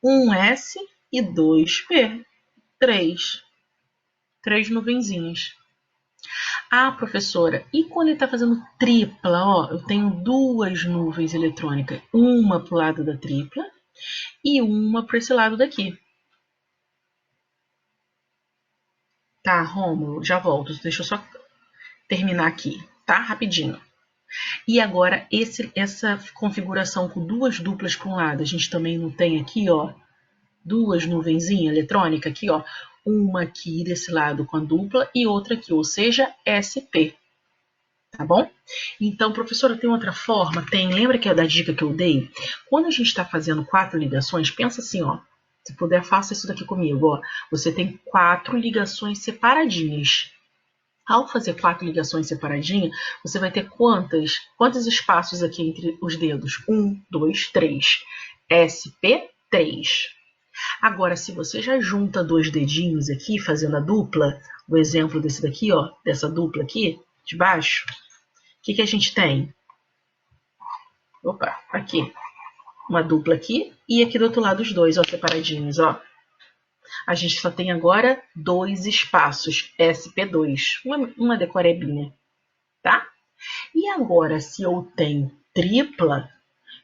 1S e 2P. 3 nuvenzinhas. Ah, professora, e quando ele está fazendo tripla, ó, eu tenho 2 nuvens eletrônicas, uma para o lado da tripla e uma para esse lado daqui. Tá, Rômulo, já volto, deixa eu só terminar aqui, tá? Rapidinho. E agora, essa configuração com 2 duplas para um lado, a gente também não tem aqui, ó, 2 nuvenzinhas eletrônicas aqui, ó, uma aqui desse lado com a dupla e outra aqui, ou seja, SP. Tá bom? Então, professora, tem outra forma? Tem. Lembra que é da dica que eu dei? Quando a gente está fazendo 4 ligações, pensa assim, ó. Se puder, faça isso daqui comigo, ó. Você tem 4 ligações separadinhas. Ao fazer 4 ligações separadinhas, você vai ter quantos espaços aqui entre os dedos? 1, 2, 3. SP3. Agora, se você já junta 2 dedinhos aqui, fazendo a dupla, o exemplo desse daqui, ó, dessa dupla aqui, de baixo, o que a gente tem? Opa, aqui. Uma dupla aqui e aqui do outro lado os 2, ó, separadinhos, ó. A gente só tem agora 2 espaços, SP2, uma decorebinha, tá? E agora, se eu tenho tripla,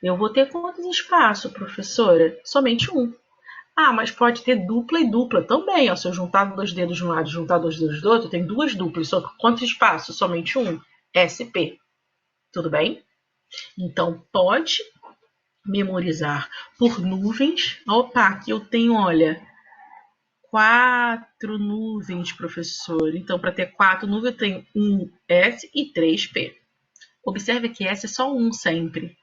eu vou ter quantos espaços, professora? Somente um. Ah, mas pode ter dupla e dupla também. Ó. Se eu juntar 2 dedos de um lado e juntar 2 dedos do outro, eu tenho 2 duplas. Só quanto espaço? Somente um. SP. Tudo bem? Então, pode memorizar por nuvens. Opa, aqui eu tenho, olha, 4 nuvens, professor. Então, para ter 4 nuvens, eu tenho 1 S e 3 P. Observe que S é só 1 sempre.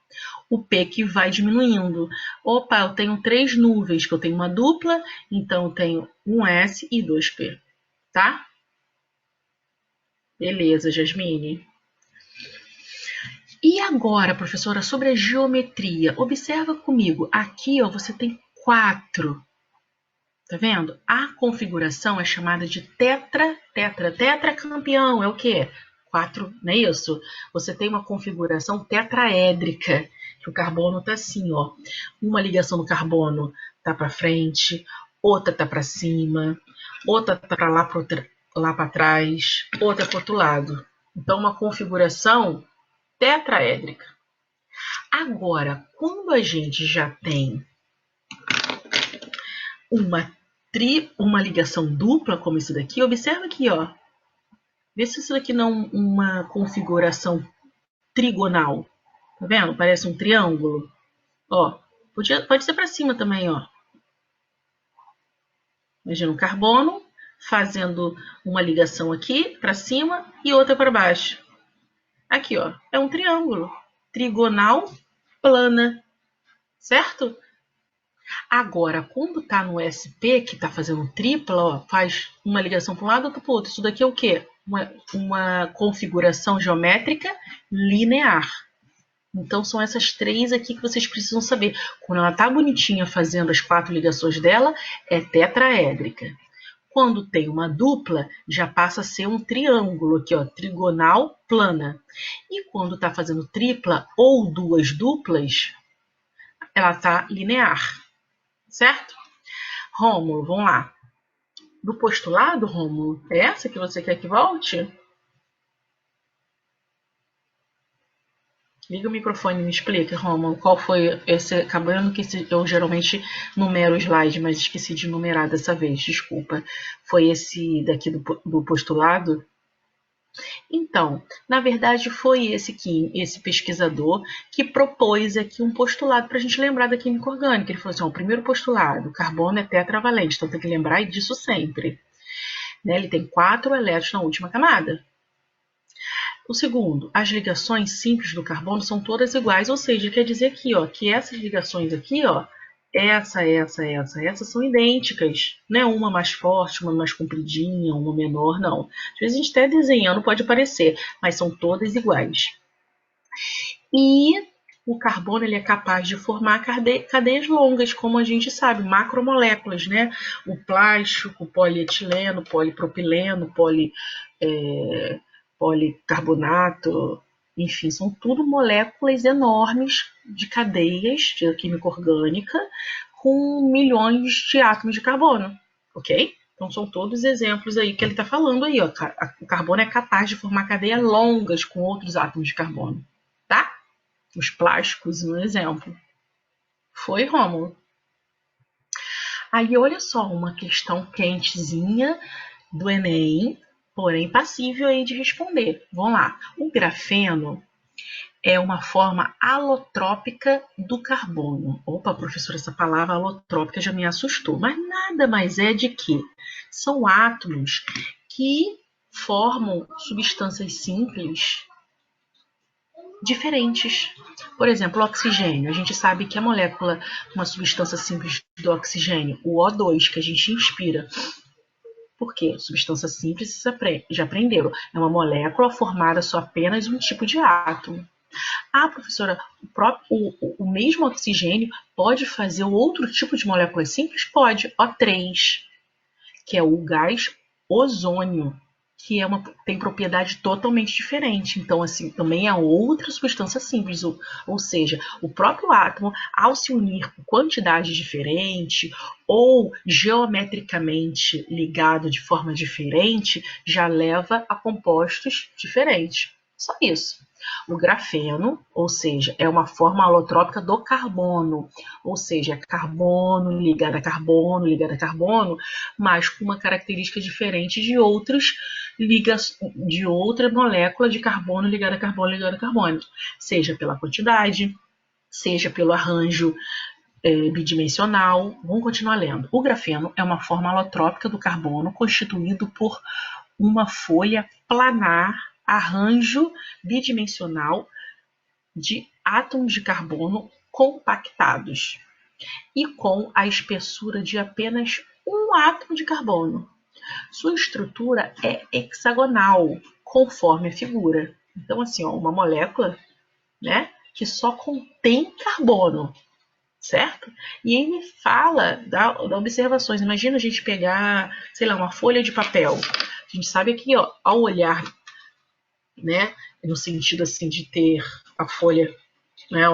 O P que vai diminuindo. Opa, eu tenho 3 nuvens, que eu tenho uma dupla, então eu tenho 1 S e 2 P. Tá? Beleza, Jasmine. E agora, professora, sobre a geometria. Observa comigo. Aqui, ó, você tem 4. Tá vendo? A configuração é chamada de tetracampeão. É o quê? 4, não é isso? Você tem uma configuração tetraédrica, que o carbono tá assim, ó. Uma ligação do carbono tá para frente, outra tá para cima, outra tá para lá para trás, outra para outro lado. Então, uma configuração tetraédrica. Agora, quando a gente já tem uma ligação dupla, como isso daqui, observa aqui, ó. Vê se isso daqui não é uma configuração trigonal. Tá vendo? Parece um triângulo. Ó, pode ser para cima também, ó. Imagina um carbono fazendo uma ligação aqui para cima e outra para baixo. Aqui, ó, é um triângulo. Trigonal plana. Certo? Agora, quando está no SP, que está fazendo tripla, ó, faz uma ligação para um lado, outra para o outro. Isso daqui é o quê? Uma configuração geométrica linear. Então, são essas 3 aqui que vocês precisam saber. Quando ela está bonitinha fazendo as 4 ligações dela, é tetraédrica. Quando tem uma dupla, já passa a ser um triângulo aqui, ó, trigonal plana. E quando está fazendo tripla ou 2 duplas, ela está linear. Certo? Rômulo, vamos lá. Do postulado, Rômulo, é essa que você quer que volte? Liga o microfone e me explica, Rômulo, qual foi esse... Acabando que eu geralmente numero o slide, mas esqueci de numerar dessa vez, desculpa. Foi esse daqui do postulado? Então, na verdade, foi esse pesquisador que propôs aqui um postulado para a gente lembrar da química orgânica. Ele falou assim, ó, o primeiro postulado, o carbono é tetravalente, então tem que lembrar disso sempre. Né? Ele tem 4 elétrons na última camada. O segundo, as ligações simples do carbono são todas iguais, ou seja, quer dizer aqui, ó, que essas ligações aqui, ó, essa são idênticas, né? Uma mais forte, uma mais compridinha, uma menor, não. Às vezes a gente até desenhando pode parecer, mas são todas iguais. E o carbono ele é capaz de formar cadeias longas, como a gente sabe, macromoléculas, né? O plástico, o polietileno, o polipropileno, policarbonato, enfim, são tudo moléculas enormes de cadeias de química orgânica com milhões de átomos de carbono, ok? Então, são todos exemplos aí que ele está falando aí, ó. O carbono é capaz de formar cadeias longas com outros átomos de carbono, tá? Os plásticos, um exemplo. Foi, Rômulo? Aí, olha só, uma questão quentezinha do Enem, porém passível aí de responder. Vamos lá. O grafeno é uma forma alotrópica do carbono. Opa, professora, essa palavra alotrópica já me assustou. Mas nada mais é de que são átomos que formam substâncias simples diferentes. Por exemplo, o oxigênio. A gente sabe que a molécula, uma substância simples do oxigênio, o O2, que a gente inspira. Por quê? Substância simples, já aprenderam. É uma molécula formada só apenas um tipo de átomo. Ah, professora, o mesmo oxigênio pode fazer outro tipo de molécula simples? Pode, O3, que é o gás ozônio, que tem propriedade totalmente diferente. Então, assim, também é outra substância simples, ou seja, o próprio átomo, ao se unir com quantidade diferente ou geometricamente ligado de forma diferente, já leva a compostos diferentes. Só isso. O grafeno, ou seja, é uma forma alotrópica do carbono, ou seja, é carbono ligado a carbono, ligado a carbono, mas com uma característica diferente de de outra molécula de carbono ligada a carbono, ligada a carbono, seja pela quantidade, seja pelo arranjo bidimensional. Vamos continuar lendo. O grafeno é uma forma alotrópica do carbono constituído por uma folha planar, arranjo bidimensional de átomos de carbono compactados e com a espessura de apenas um átomo de carbono. Sua estrutura é hexagonal, conforme a figura. Então, assim, ó, uma molécula, né, que só contém carbono, certo? E ele fala, dá observações. Imagina a gente pegar, sei lá, uma folha de papel. A gente sabe aqui, ó, ao olhar, né, no sentido assim de ter a folha, né,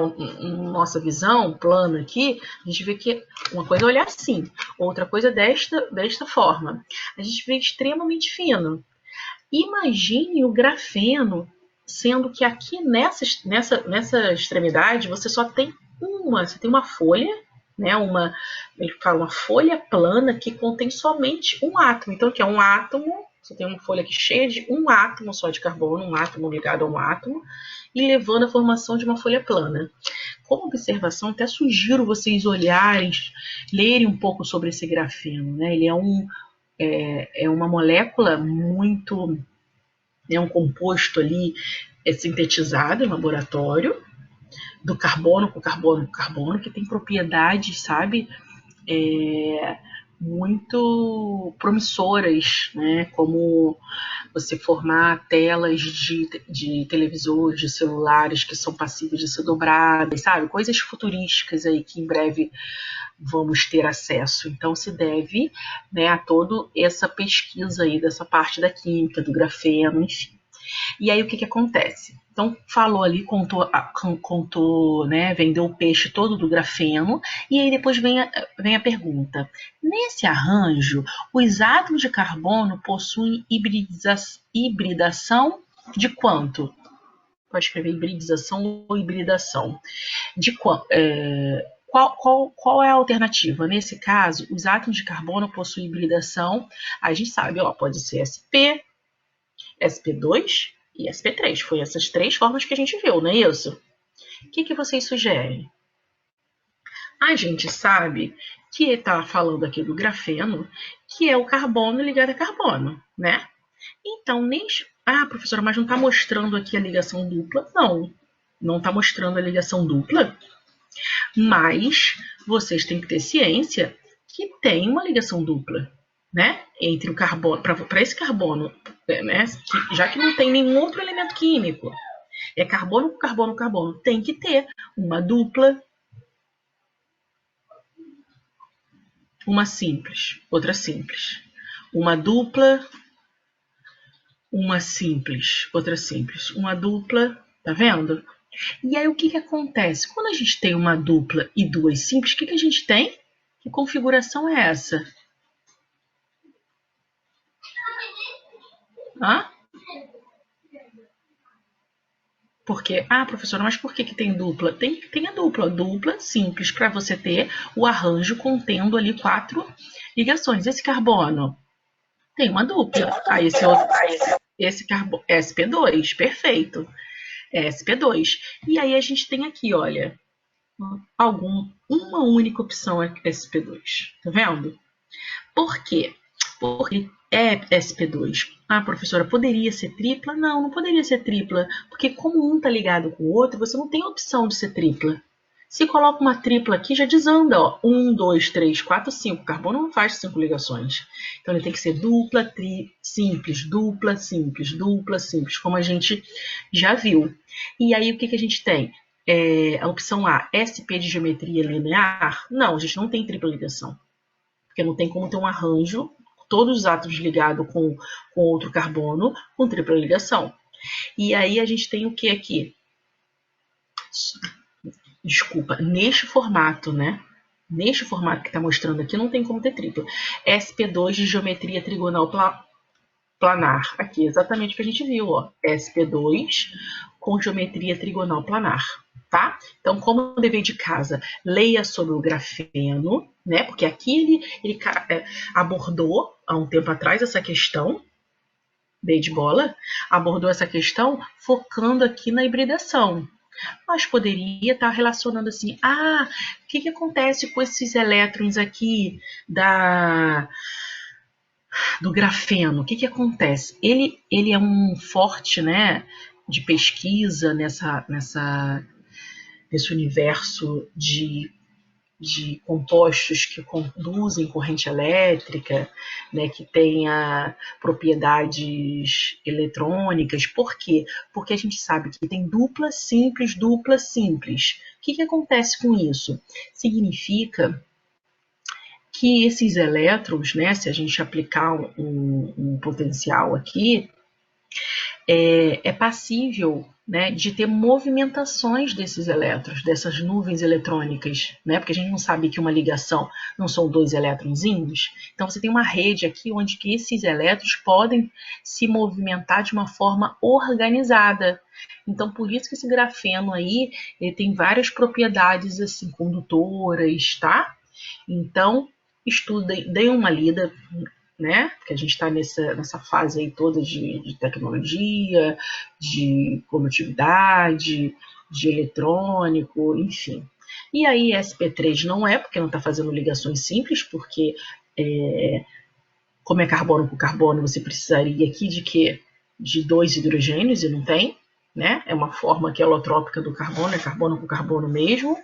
nossa visão plana aqui, a gente vê que uma coisa é olhar assim, outra coisa é desta forma. A gente vê extremamente fino. Imagine o grafeno, sendo que aqui nessa extremidade você só tem você tem uma folha, né, ele fala uma folha plana que contém somente um átomo. Então, que é um átomo, você tem uma folha aqui cheia de um átomo só de carbono, um átomo ligado a um átomo, e levando à formação de uma folha plana. Como observação, até sugiro vocês olharem, lerem um pouco sobre esse grafeno, né? Ele é uma molécula muito, é um composto ali sintetizado em laboratório, do carbono com carbono com carbono, que tem propriedades, sabe, muito promissoras, né? Como você formar telas de televisores, de celulares que são passíveis de ser dobradas, sabe? Coisas futurísticas aí que em breve vamos ter acesso. Então se deve, né, a toda essa pesquisa aí dessa parte da química, do grafeno, enfim. E aí o que acontece? Então falou ali, contou, né, vendeu o peixe todo do grafeno, e aí depois vem a pergunta. Nesse arranjo, os átomos de carbono possuem hibridação de quanto? Pode escrever hibridização ou hibridação. De quanto? Qual é a alternativa? Nesse caso, os átomos de carbono possuem hibridação, a gente sabe, ó, pode ser sp, sp2 e sp3. Foi essas três formas que a gente viu, não é isso? O que vocês sugerem? A gente sabe que está falando aqui do grafeno, que é o carbono ligado a carbono, né? Então, professora, mas não está mostrando aqui a ligação dupla? Não está mostrando a ligação dupla, mas vocês têm que ter ciência que tem uma ligação dupla, né? Entre o carbono, para esse carbono, né? Já que não tem nenhum outro elemento químico, é carbono com carbono com carbono, tem que ter uma dupla, uma simples, outra simples, uma dupla, uma simples, outra simples, uma dupla, tá vendo? E aí o que acontece? Quando a gente tem uma dupla e duas simples, o que a gente tem? Que configuração é essa? Porque, professora, mas por que tem dupla? Tem a dupla simples, para você ter o arranjo contendo ali 4 ligações. Esse carbono tem uma dupla. Esse outro, esse carbono, sp2, perfeito. sp2. E aí a gente tem aqui, olha, uma única opção é sp2. Tá vendo? Por quê? Porque é sp2. Professora, poderia ser tripla? Não poderia ser tripla, porque como um está ligado com o outro, você não tem opção de ser tripla. Se coloca uma tripla aqui, já desanda, ó. 1, 2, 3, 4, 5. O carbono não faz 5 ligações. Então ele tem que ser dupla, simples, dupla, simples, dupla, simples, como a gente já viu. E aí o que a gente tem? A opção A, SP de geometria linear? Não, a gente não tem tripla ligação, porque não tem como ter um arranjo, todos os átomos ligados com outro carbono, com tripla ligação. E aí a gente tem o que aqui? Desculpa, neste formato, né? Neste formato que está mostrando aqui, não tem como ter tripla. SP2 de geometria trigonal planar. Aqui, exatamente o que a gente viu, ó. SP2 com geometria trigonal planar, tá? Então, como dever de casa, leia sobre o grafeno, né? Porque aqui ele abordou há um tempo atrás essa questão, B de bola, abordou essa questão focando aqui na hibridação. Mas poderia estar relacionando assim, o que acontece com esses elétrons aqui do grafeno? O que acontece? Ele é um forte, né, de pesquisa nesse universo de compostos que conduzem corrente elétrica, né, que tenha propriedades eletrônicas. Por quê? Porque a gente sabe que tem dupla simples, dupla simples. O que acontece com isso? Significa que esses elétrons, né, se a gente aplicar um potencial aqui, é passível, né, de ter movimentações desses elétrons, dessas nuvens eletrônicas, né, porque a gente não sabe que uma ligação não são dois elétronzinhos. Então você tem uma rede aqui onde que esses elétrons podem se movimentar de uma forma organizada. Então por isso que esse grafeno aí, ele tem várias propriedades assim condutoras, tá? Então estudem, deem uma lida, né? Porque a gente está nessa fase aí toda de tecnologia, de condutividade, de eletrônico, enfim. E aí SP3 não é, porque não está fazendo ligações simples, porque como é carbono com carbono, você precisaria aqui de quê? De 2 hidrogênios, e não tem, né? É uma forma que é alotrópica do carbono, é carbono com carbono mesmo.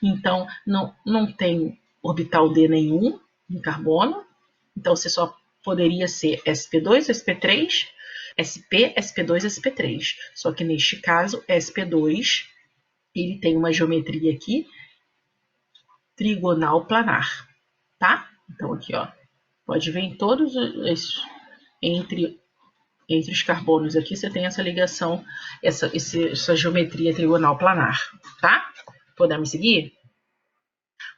Então, não tem orbital D nenhum em carbono. Então, você só poderia ser sp2, sp3, sp, sp2, sp3. Só que neste caso, sp2, ele tem uma geometria aqui trigonal planar, tá? Então, aqui, ó, pode ver em todos entre os carbonos aqui, você tem essa ligação, essa geometria trigonal planar, tá? Podemos seguir?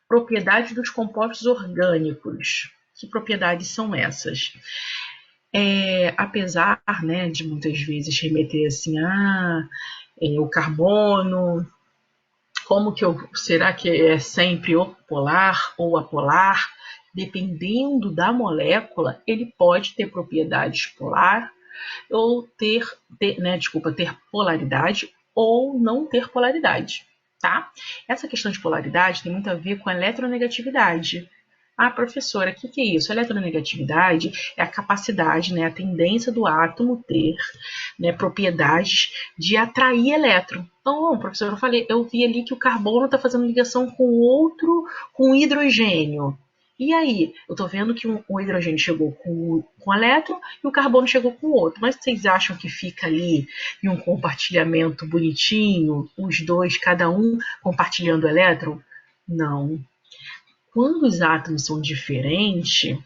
Propriedades dos compostos orgânicos. Que propriedades são essas? Apesar, né, de muitas vezes remeter assim, o carbono, será que é sempre o polar ou apolar? Dependendo da molécula, ele pode ter propriedades polar ou ter polaridade ou não ter polaridade, tá? Essa questão de polaridade tem muito a ver com a eletronegatividade. Professora, o que é isso? A eletronegatividade é a capacidade, né, a tendência do átomo ter, né, propriedades de atrair elétron. Então, professora, eu vi ali que o carbono está fazendo ligação com o hidrogênio. E aí? Eu estou vendo que o hidrogênio chegou com elétron e o carbono chegou com outro. Mas vocês acham que fica ali em um compartilhamento bonitinho, os dois, cada um compartilhando elétron? Não. Quando os átomos são diferentes,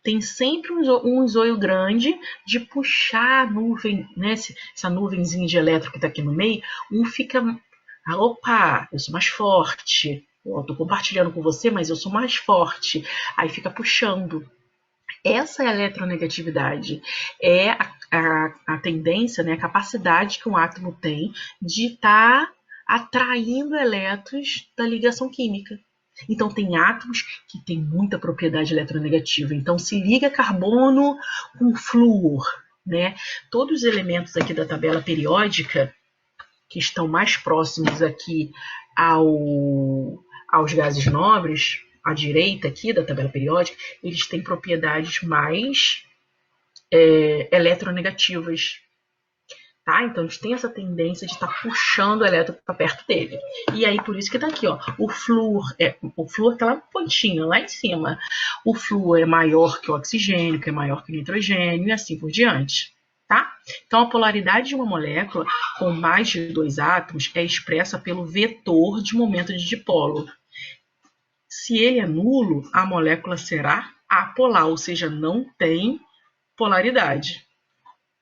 tem sempre um zóio grande de puxar a nuvem, né? Essa nuvenzinha de elétron que está aqui no meio, fica, opa, eu sou mais forte, eu estou compartilhando com você, mas eu sou mais forte, aí fica puxando. Essa é a eletronegatividade, é a tendência, né? A capacidade que um átomo tem de estar atraindo elétrons da ligação química. Então, tem átomos que têm muita propriedade eletronegativa. Então, se liga carbono com flúor, né? Todos os elementos aqui da tabela periódica, que estão mais próximos aqui aos gases nobres, à direita aqui da tabela periódica, eles têm propriedades mais eletronegativas. Tá? Então, eles têm essa tendência de estar puxando o elétron para perto dele. E aí, por isso que está aqui, ó, o flúor está lá no pontinho, lá em cima. O flúor é maior que o oxigênio, que é maior que o nitrogênio, e assim por diante. Tá? Então, a polaridade de uma molécula com mais de 2 átomos é expressa pelo vetor de momento de dipolo. Se ele é nulo, a molécula será apolar, ou seja, não tem polaridade.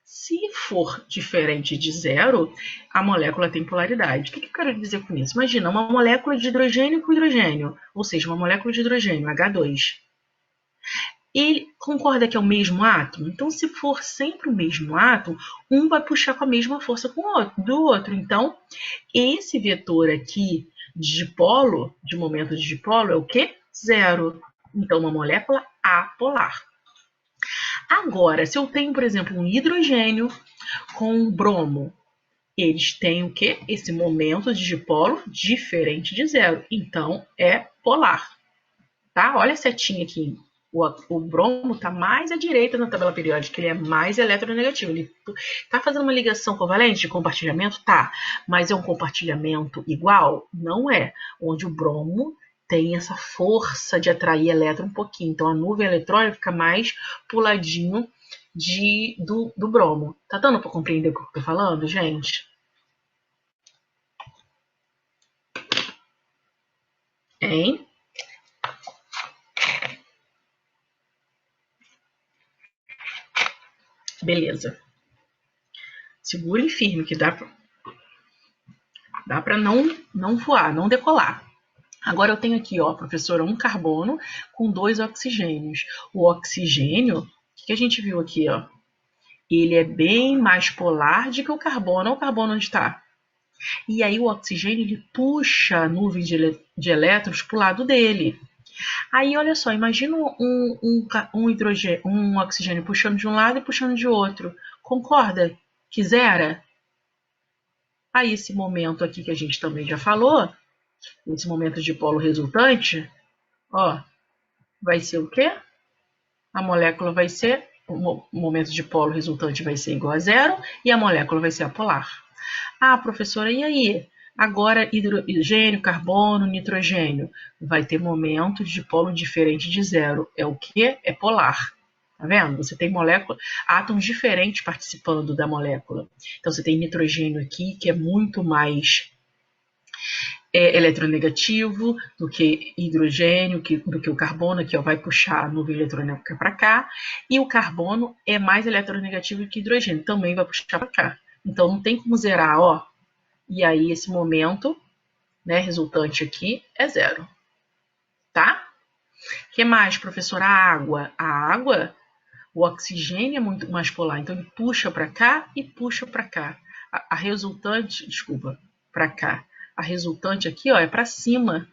Se for diferente de 0, a molécula tem polaridade. O que eu quero dizer com isso? Imagina uma molécula de hidrogênio com hidrogênio, ou seja, uma molécula de hidrogênio, H2. Ele concorda que é o mesmo átomo? Então, se for sempre o mesmo átomo, um vai puxar com a mesma força do outro. Então, esse vetor aqui de dipolo, de momento de dipolo, é o quê? 0. Então, uma molécula apolar. Agora, se eu tenho, por exemplo, um hidrogênio com um bromo, eles têm o quê? Esse momento de dipolo diferente de 0. Então, é polar. Tá? Olha a setinha aqui. O bromo está mais à direita na tabela periódica, ele é mais eletronegativo. Ele está fazendo uma ligação covalente de compartilhamento? Tá. Mas é um compartilhamento igual? Não é. Onde o bromo tem essa força de atrair elétron um pouquinho. Então, a nuvem eletrônica fica mais pro ladinho do bromo. Tá dando para compreender o que eu tô falando, gente? Hein? Beleza. Segure firme, que dá para não voar, não decolar. Agora eu tenho aqui, ó, professora, um carbono com 2 oxigênios. O oxigênio, o que a gente viu aqui, ó? Ele é bem mais polar do que o carbono. Olha o carbono onde está. E aí o oxigênio ele puxa a nuvem de elétrons para o lado dele. Aí, olha só, imagina um oxigênio puxando de um lado e puxando de outro. Concorda? Que zera? Aí, esse momento aqui que a gente também já falou, esse momento de dipolo resultante, ó, vai ser o quê? A molécula vai ser, o momento de dipolo resultante vai ser igual a 0 e a molécula vai ser apolar. Ah, professora, e aí? Agora, hidrogênio, carbono, nitrogênio. Vai ter momento de dipolo diferente de 0. É o quê? É polar. Tá vendo? Você tem átomos diferentes participando da molécula. Então, você tem nitrogênio aqui, que é muito mais eletronegativo do que hidrogênio, do que o carbono, aqui ó, vai puxar a nuvem eletrônica para cá. E o carbono é mais eletronegativo que hidrogênio, também vai puxar para cá. Então, não tem como zerar, ó. E aí, esse momento, né, resultante aqui é 0. Tá? O que mais, professora? A água. A água, o oxigênio é muito mais polar. Então, ele puxa para cá e puxa para cá. A resultante, desculpa, para cá. A resultante aqui, ó, é para cima.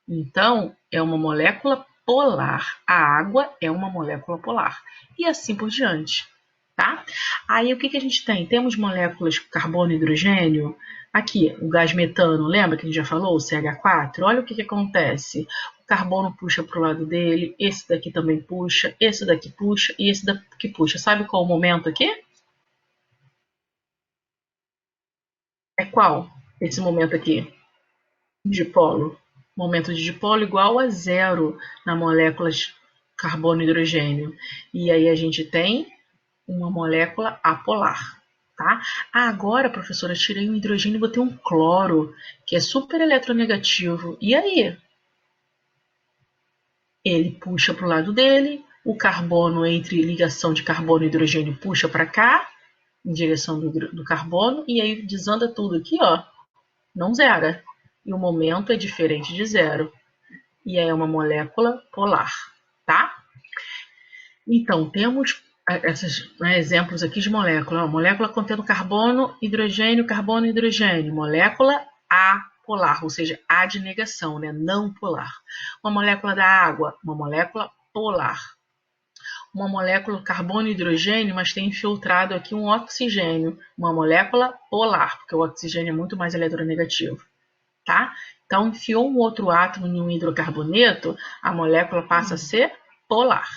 Então, é uma molécula polar. A água é uma molécula polar. E assim por diante. Tá? Aí o que a gente tem? Temos moléculas carbono e hidrogênio. Aqui, o gás metano, lembra que a gente já falou? O CH4. Olha o que acontece. O carbono puxa para o lado dele, esse daqui também puxa, esse daqui puxa e esse daqui puxa. Sabe qual é o momento aqui? É qual? Esse momento aqui. Dipolo. Momento de dipolo igual a 0 na molécula carbono e hidrogênio. E aí a gente tem uma molécula apolar, tá? Agora, professora, tirei um hidrogênio e botei um cloro, que é super eletronegativo. E aí? Ele puxa para o lado dele, o carbono entre ligação de carbono e hidrogênio puxa para cá, em direção do carbono, e aí desanda tudo aqui, ó, não zera. E o momento é diferente de 0. E aí é uma molécula polar, tá? Então, temos esses exemplos aqui de molécula. Molécula contendo carbono, hidrogênio, hidrogênio. Molécula apolar, ou seja, A de negação, né? Não polar. Uma molécula da água, uma molécula polar. Uma molécula carbono e hidrogênio, mas tem infiltrado aqui um oxigênio. Uma molécula polar, porque o oxigênio é muito mais eletronegativo. Tá? Então, enfiou um outro átomo em um hidrocarboneto, a molécula passa a ser polar.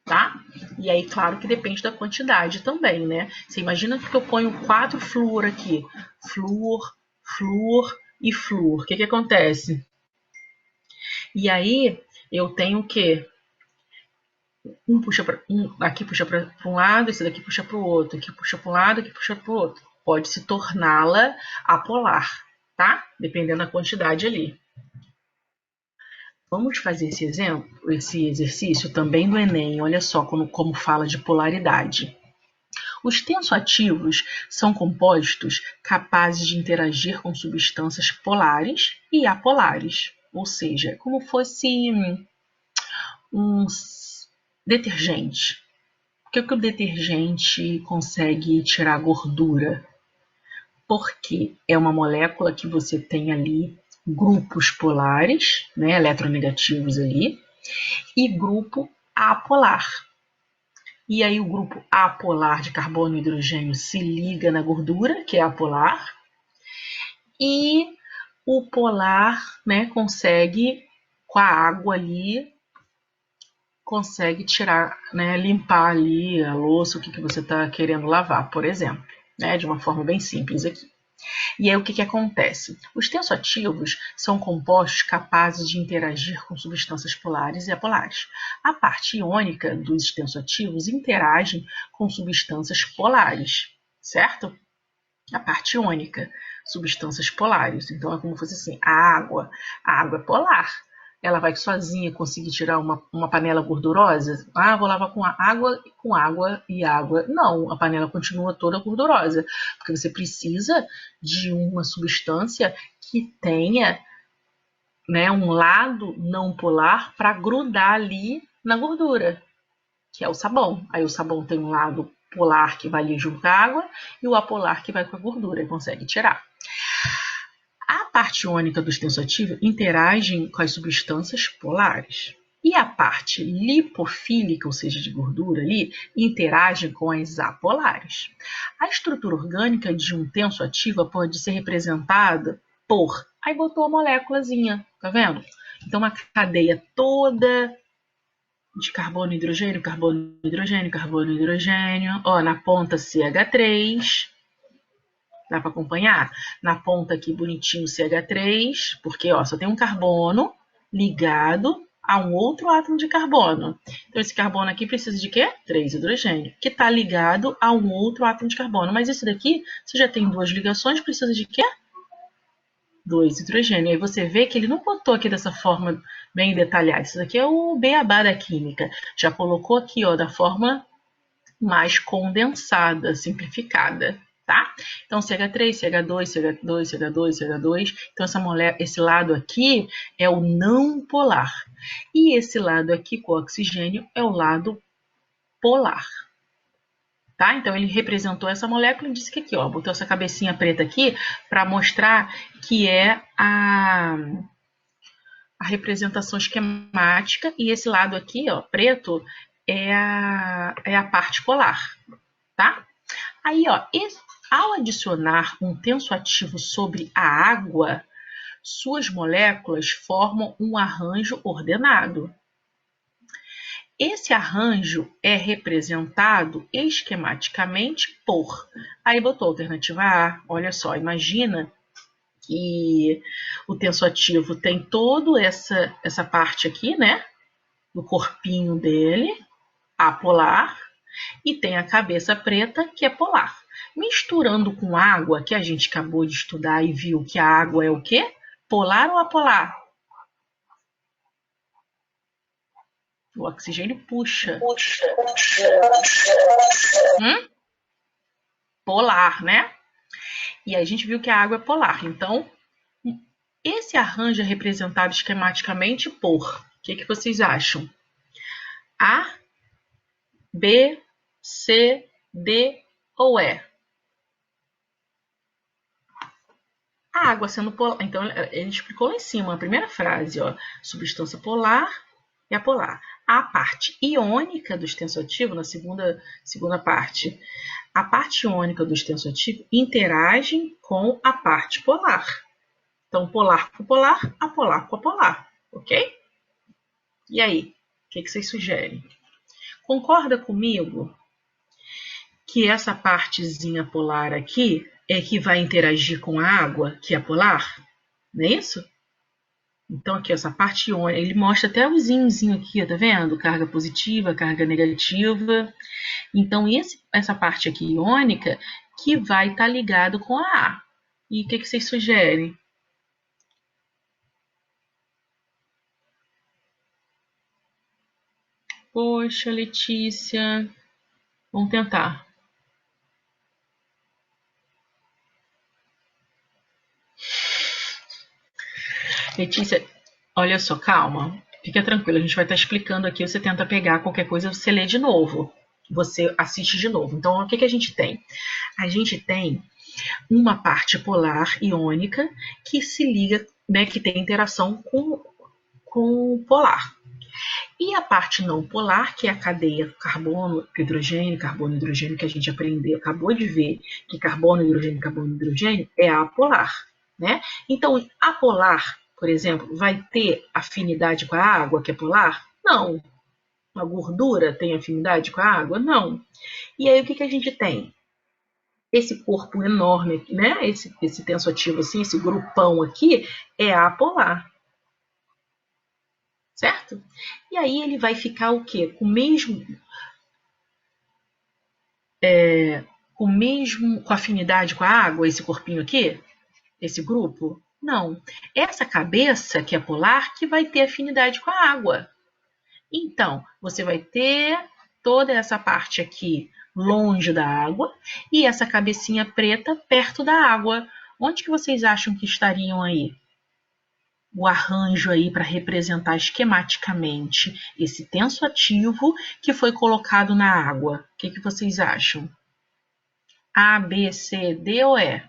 Tá? E aí, claro que depende da quantidade também, né? Você imagina que eu ponho 4 flúor aqui. Flúor, flúor e flúor. O que acontece? E aí, eu tenho o quê? Aqui puxa para um lado, esse daqui puxa para o outro. Aqui puxa para um lado, aqui puxa para o outro. Pode se torná-la apolar, tá? Dependendo da quantidade ali. Vamos fazer esse exercício também do Enem. Olha só como fala de polaridade. Os tensoativos são compostos capazes de interagir com substâncias polares e apolares. Ou seja, como fosse um detergente. Por que o detergente consegue tirar gordura? Porque é uma molécula que você tem ali grupos polares, né, eletronegativos ali, e grupo apolar. E aí o grupo apolar de carbono e hidrogênio se liga na gordura, que é apolar, e o polar, né, consegue, com a água ali, consegue tirar, né, limpar ali a louça, o que você está querendo lavar, por exemplo, né, de uma forma bem simples aqui. E aí o que acontece? Os tensoativos são compostos capazes de interagir com substâncias polares e apolares. A parte iônica dos tensoativos interagem com substâncias polares, certo? A parte iônica, substâncias polares. Então é como se fosse assim, a água é polar. Ela vai sozinha conseguir tirar uma panela gordurosa? Ah, vou lavar com água e água. Não, a panela continua toda gordurosa, porque você precisa de uma substância que tenha, né, um lado não polar para grudar ali na gordura, que é o sabão. Aí o sabão tem um lado polar que vai ali junto com a água e o apolar que vai com a gordura e consegue tirar. A parte iônica dos tensoativos interagem com as substâncias polares. E a parte lipofílica, ou seja, de gordura ali, interage com as apolares. A estrutura orgânica de um tensoativo pode ser representada por... Aí botou a moléculazinha, tá vendo? Então, uma cadeia toda de carbono, hidrogênio, carbono, hidrogênio, carbono, hidrogênio. Ó, na ponta CH3. Dá para acompanhar? Na ponta aqui, bonitinho, CH3, porque ó, só tem um carbono ligado a um outro átomo de carbono. Então, esse carbono aqui precisa de quê? 3 hidrogênio, que está ligado a um outro átomo de carbono. Mas esse daqui, você já tem duas ligações, precisa de quê? 2 hidrogênio. Aí você vê que ele não botou aqui dessa forma bem detalhada. Isso daqui é o beabá da química. Já colocou aqui, ó, da forma mais condensada, simplificada. Tá? Então, CH3, CH2, CH2, CH2, CH2. Então, esse lado aqui é o não polar. E esse lado aqui, com o oxigênio, é o lado polar. Tá? Então, ele representou essa molécula e disse que aqui, ó, botou essa cabecinha preta aqui para mostrar que é a representação esquemática. E esse lado aqui, ó, preto, é a parte polar. Tá? Aí, ó, ao adicionar um tensoativo sobre a água, suas moléculas formam um arranjo ordenado. Esse arranjo é representado esquematicamente por... Aí botou alternativa A, olha só, imagina que o tensoativo tem toda essa parte aqui, né, do corpinho dele, apolar, e tem a cabeça preta, que é polar. Misturando com água, que a gente acabou de estudar e viu que a água é o quê? Polar ou apolar? O oxigênio puxa. Polar, né? E aí a gente viu que a água é polar. Então, esse arranjo é representado esquematicamente por... O que vocês acham? A, B, C, D ou E? A água sendo polar. Então, ele explicou lá em cima, a primeira frase, ó. Substância polar e apolar. A parte iônica dos tensoativos, na segunda parte, a parte iônica dos tensoativos interagem com a parte polar. Então, polar com polar, apolar com apolar, ok? E aí, o que vocês sugerem? Concorda comigo que essa partezinha polar aqui é que vai interagir com a água, que é polar? Não é isso? Então, aqui, essa parte iônica, ele mostra até o zinhozinho aqui, tá vendo? Carga positiva, carga negativa. Então, essa parte aqui iônica que vai estar ligado com a A. E o que vocês sugerem? Poxa, Letícia, vamos tentar. Letícia, olha só, calma. Fica tranquilo, a gente vai estar explicando aqui, você tenta pegar qualquer coisa, você lê de novo. Você assiste de novo. Então, o que, que a gente tem? A gente tem uma parte polar iônica que se liga, né, que tem interação com o polar. E a parte não polar, que é a cadeia carbono, hidrogênio, que a gente aprendeu, acabou de ver que carbono, hidrogênio, é apolar, né? Então, a polar, por exemplo, vai ter afinidade com a água, que é polar? Não. A gordura tem afinidade com a água? Não. E aí, o que, que a gente tem? Esse corpo enorme, né? Esse tensoativo, assim, esse grupão aqui, é apolar. Certo? E aí ele vai ficar o quê? Com afinidade com a água, esse corpinho aqui? Esse grupo? Não. Essa cabeça, que é polar, que vai ter afinidade com a água. Então, você vai ter toda essa parte aqui longe da água e essa cabecinha preta perto da água. Onde que vocês acham que estariam aí? O arranjo aí para representar esquematicamente esse tensoativo que foi colocado na água. O que, que vocês acham? A, B, C, D ou E?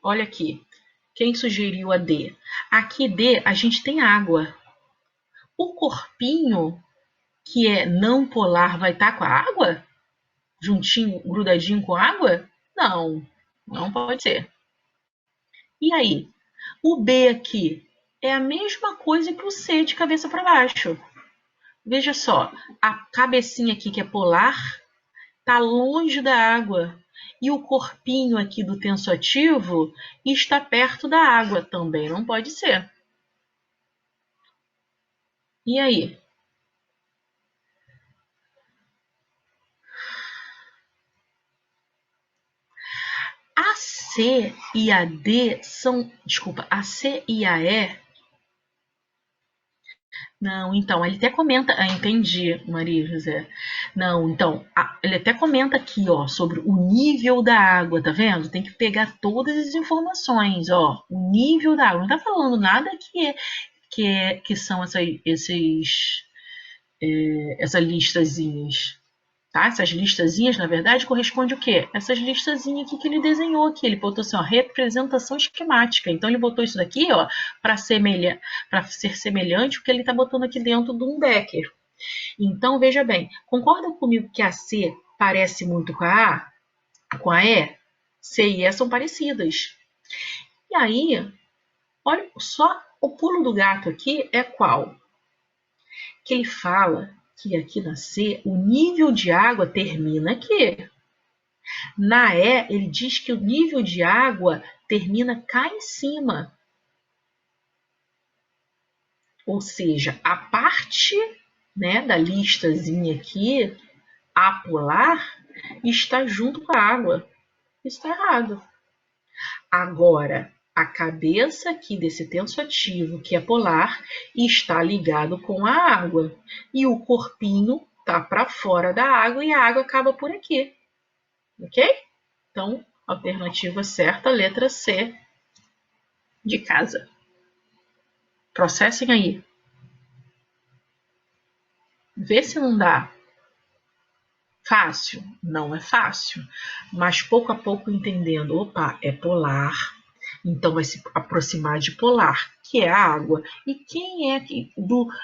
Olha aqui. Quem sugeriu a D? Aqui D a gente tem água. O corpinho que é não polar vai estar com a água? Juntinho, grudadinho com a água? Não, não pode ser. E aí? O B aqui é a mesma coisa que o C de cabeça para baixo. Veja só, a cabecinha aqui que é polar está longe da água e o corpinho aqui do tensoativo está perto da água. Também não pode ser. E aí? A C e a D são... Desculpa, a C e a E... Não, então, ele até comenta... Ah, entendi, Maria José. Não, então, ele até comenta aqui, ó, sobre o nível da água, tá vendo? Tem que pegar todas as informações, ó. O nível da água. Não tá falando nada que são essas listazinhas. Tá? Essas listazinhas, na verdade, correspondem o quê? Essas listazinhas aqui que ele desenhou aqui. Ele botou assim, ó, representação esquemática. Então, ele botou isso daqui, ó, para ser semelhante ao que ele está botando aqui dentro de um Becker. Então, veja bem, concorda comigo que a C parece muito com a A? Com a E? C e E são parecidas. E aí, olha só, o pulo do gato aqui é qual? Que ele fala que aqui na C, o nível de água termina aqui. Na E, ele diz que o nível de água termina cá em cima. Ou seja, a parte, né, da listazinha aqui, apolar, está junto com a água. Isso está errado. Agora, a cabeça aqui desse tensoativo, que é polar, está ligado com a água. E o corpinho está para fora da água e a água acaba por aqui. Ok? Então, alternativa certa, letra C de casa. Processem aí. Vê se não dá. Fácil? Não é fácil. Mas pouco a pouco entendendo. Opa, é polar. Então, vai se aproximar de polar, que é a água. E quem é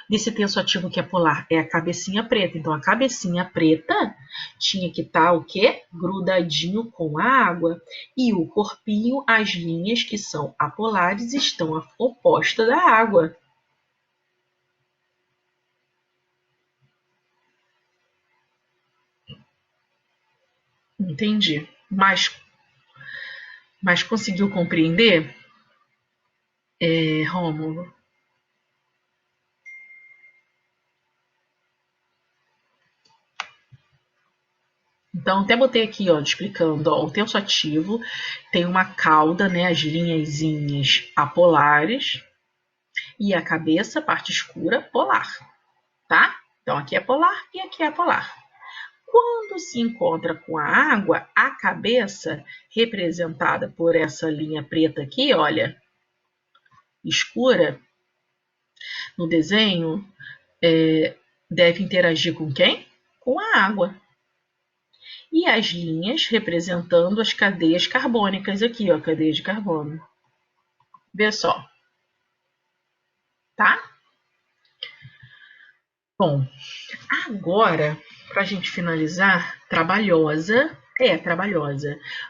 desse tensoativo que é polar? É a cabecinha preta. Então, a cabecinha preta tinha que estar o quê? Grudadinho com a água. E o corpinho, as linhas que são apolares, estão opostas da água. Entendi. Mas conseguiu compreender, Rômulo? Então, até botei aqui, ó, explicando, ó, o tensoativo tem uma cauda, né, as linhazinhas apolares, e a cabeça, parte escura, polar, tá? Então, aqui é polar e aqui é polar. Quando se encontra com a água, a cabeça, representada por essa linha preta aqui, olha, escura, no desenho deve interagir com quem? Com a água. E as linhas representando as cadeias carbônicas aqui, ó, cadeia de carbono. Vê só. Tá? Bom, agora, para a gente finalizar, trabalhosa,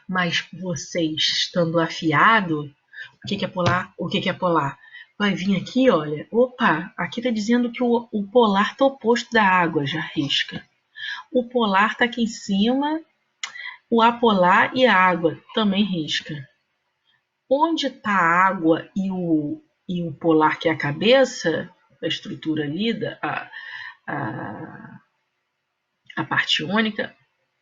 mas vocês estando afiado, o que é polar? O que é polar? Vai vir aqui, olha, opa, aqui está dizendo que o polar está oposto da água, já risca. O polar está aqui em cima, o apolar e a água também risca. Onde está a água e o polar, que é a cabeça, a estrutura ali, a parte única,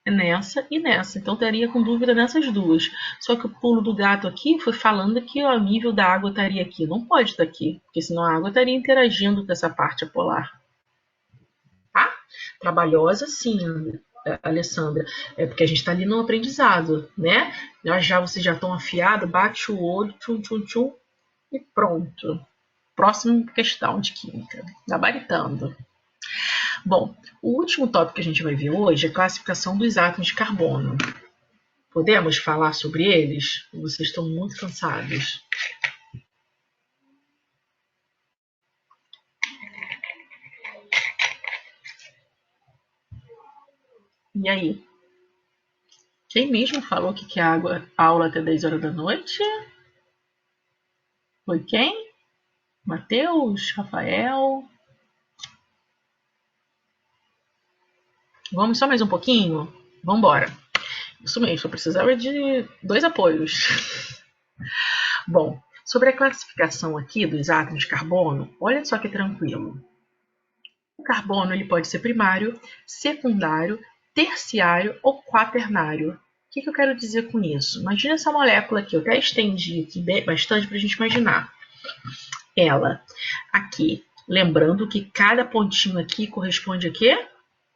nessa e nessa. Então, estaria com dúvida nessas duas. Só que o pulo do gato aqui foi falando que o nível da água estaria aqui. Não pode estar aqui, porque senão a água estaria interagindo com essa parte apolar. Tá? Trabalhosa, sim, Alessandra. É porque a gente está ali no aprendizado, né? Já vocês já estão afiados, bate o olho, tchum, tchum, tchum, e pronto. Próxima questão de química. Gabaritando. Bom, o último tópico que a gente vai ver hoje é a classificação dos átomos de carbono. Podemos falar sobre eles? Vocês estão muito cansados. E aí? Quem mesmo falou que quer aula até 10 horas da noite? Foi quem? Matheus? Rafael? Vamos só mais um pouquinho? Vamos embora. Isso mesmo, eu precisava de 2 apoios. Bom, sobre a classificação aqui dos átomos de carbono, olha só que tranquilo. O carbono ele pode ser primário, secundário, terciário ou quaternário. O que eu quero dizer com isso? Imagina essa molécula aqui, eu até estendi aqui bastante para a gente imaginar. Ela aqui, lembrando que cada pontinho aqui corresponde a quê?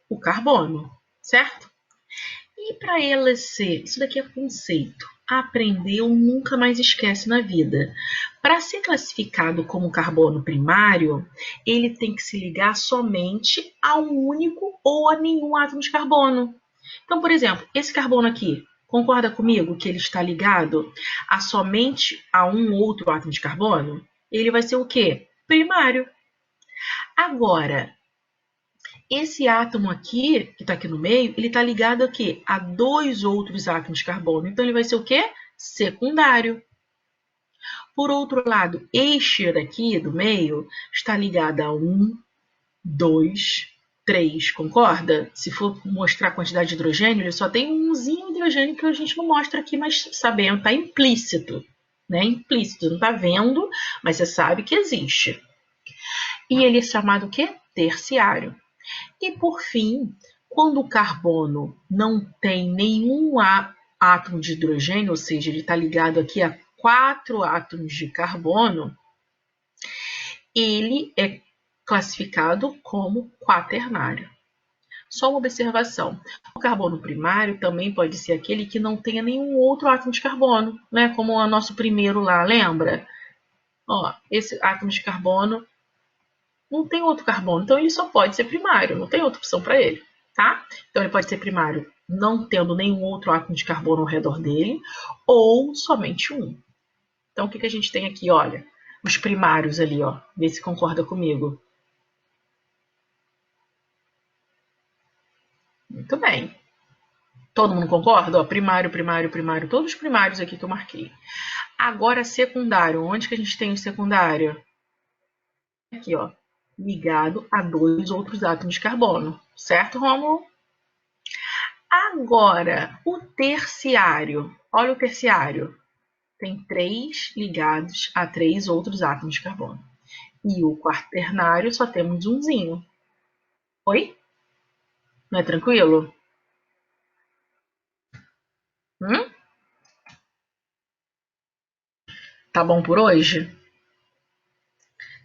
O carbono, certo? E para ela ser, isso daqui é conceito, aprendeu, nunca mais esquece na vida. Para ser classificado como carbono primário, ele tem que se ligar somente a um único ou a nenhum átomo de carbono. Então, por exemplo, esse carbono aqui, concorda comigo que ele está ligado a somente a um outro átomo de carbono? Ele vai ser o quê? Primário. Agora, esse átomo aqui, que está aqui no meio, ele está ligado a quê? A 2 outros átomos de carbono. Então, ele vai ser o quê? Secundário. Por outro lado, este daqui do meio está ligado a 1, 2, 3, concorda? Se for mostrar a quantidade de hidrogênio, ele só tem umzinho de hidrogênio que a gente não mostra aqui, mas sabendo, está implícito. Né? Implícito, não está vendo, mas você sabe que existe. E ele é chamado o quê? Terciário. E, por fim, quando o carbono não tem nenhum átomo de hidrogênio, ou seja, ele está ligado aqui a 4 átomos de carbono, ele é classificado como quaternário. Só uma observação. O carbono primário também pode ser aquele que não tenha nenhum outro átomo de carbono, né? Como o nosso primeiro lá, lembra? Ó, esse átomo de carbono não tem outro carbono, então ele só pode ser primário, não tem outra opção para ele, tá? Então ele pode ser primário não tendo nenhum outro átomo de carbono ao redor dele, ou somente um. Então o que a gente tem aqui, olha, os primários ali, ó, vê se concorda comigo. Muito bem. Todo mundo concorda? Ó, primário, primário, primário, todos os primários aqui que eu marquei. Agora secundário, onde que a gente tem o secundário? Aqui, ó. Ligado a 2 outros átomos de carbono, certo, Rômulo? Agora, o terciário. Olha o terciário. Tem 3 ligados a 3 outros átomos de carbono. E o quaternário só temos umzinho. Oi? Não é tranquilo? Tá bom por hoje?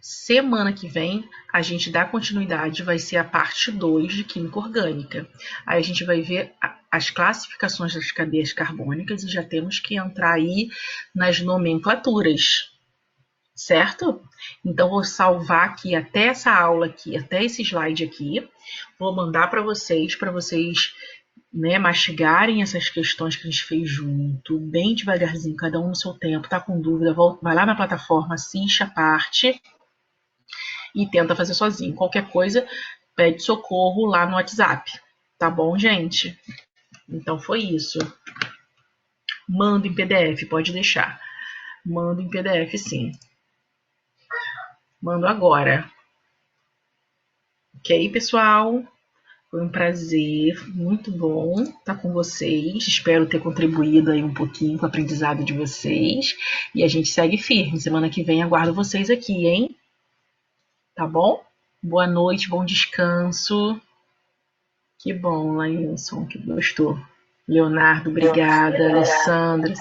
Semana que vem, a gente dá continuidade, vai ser a parte 2 de Química Orgânica. Aí a gente vai ver as classificações das cadeias carbônicas e já temos que entrar aí nas nomenclaturas, certo? Então, vou salvar aqui até essa aula aqui, até esse slide aqui. Vou mandar para vocês, né, mastigarem essas questões que a gente fez junto, bem devagarzinho, cada um no seu tempo. Tá com dúvida, vai lá na plataforma, assiste a parte e tenta fazer sozinho. Qualquer coisa, pede socorro lá no WhatsApp. Tá bom, gente? Então, foi isso. Mando em PDF, pode deixar. Mando em PDF, sim. Mando agora. Ok, pessoal? Foi um prazer, muito bom estar com vocês. Espero ter contribuído aí um pouquinho com o aprendizado de vocês. E a gente segue firme. Semana que vem aguardo vocês aqui, hein? Tá bom? Boa noite, bom descanso. Que bom, Lailson, que gostou. Leonardo, obrigada. Alessandra.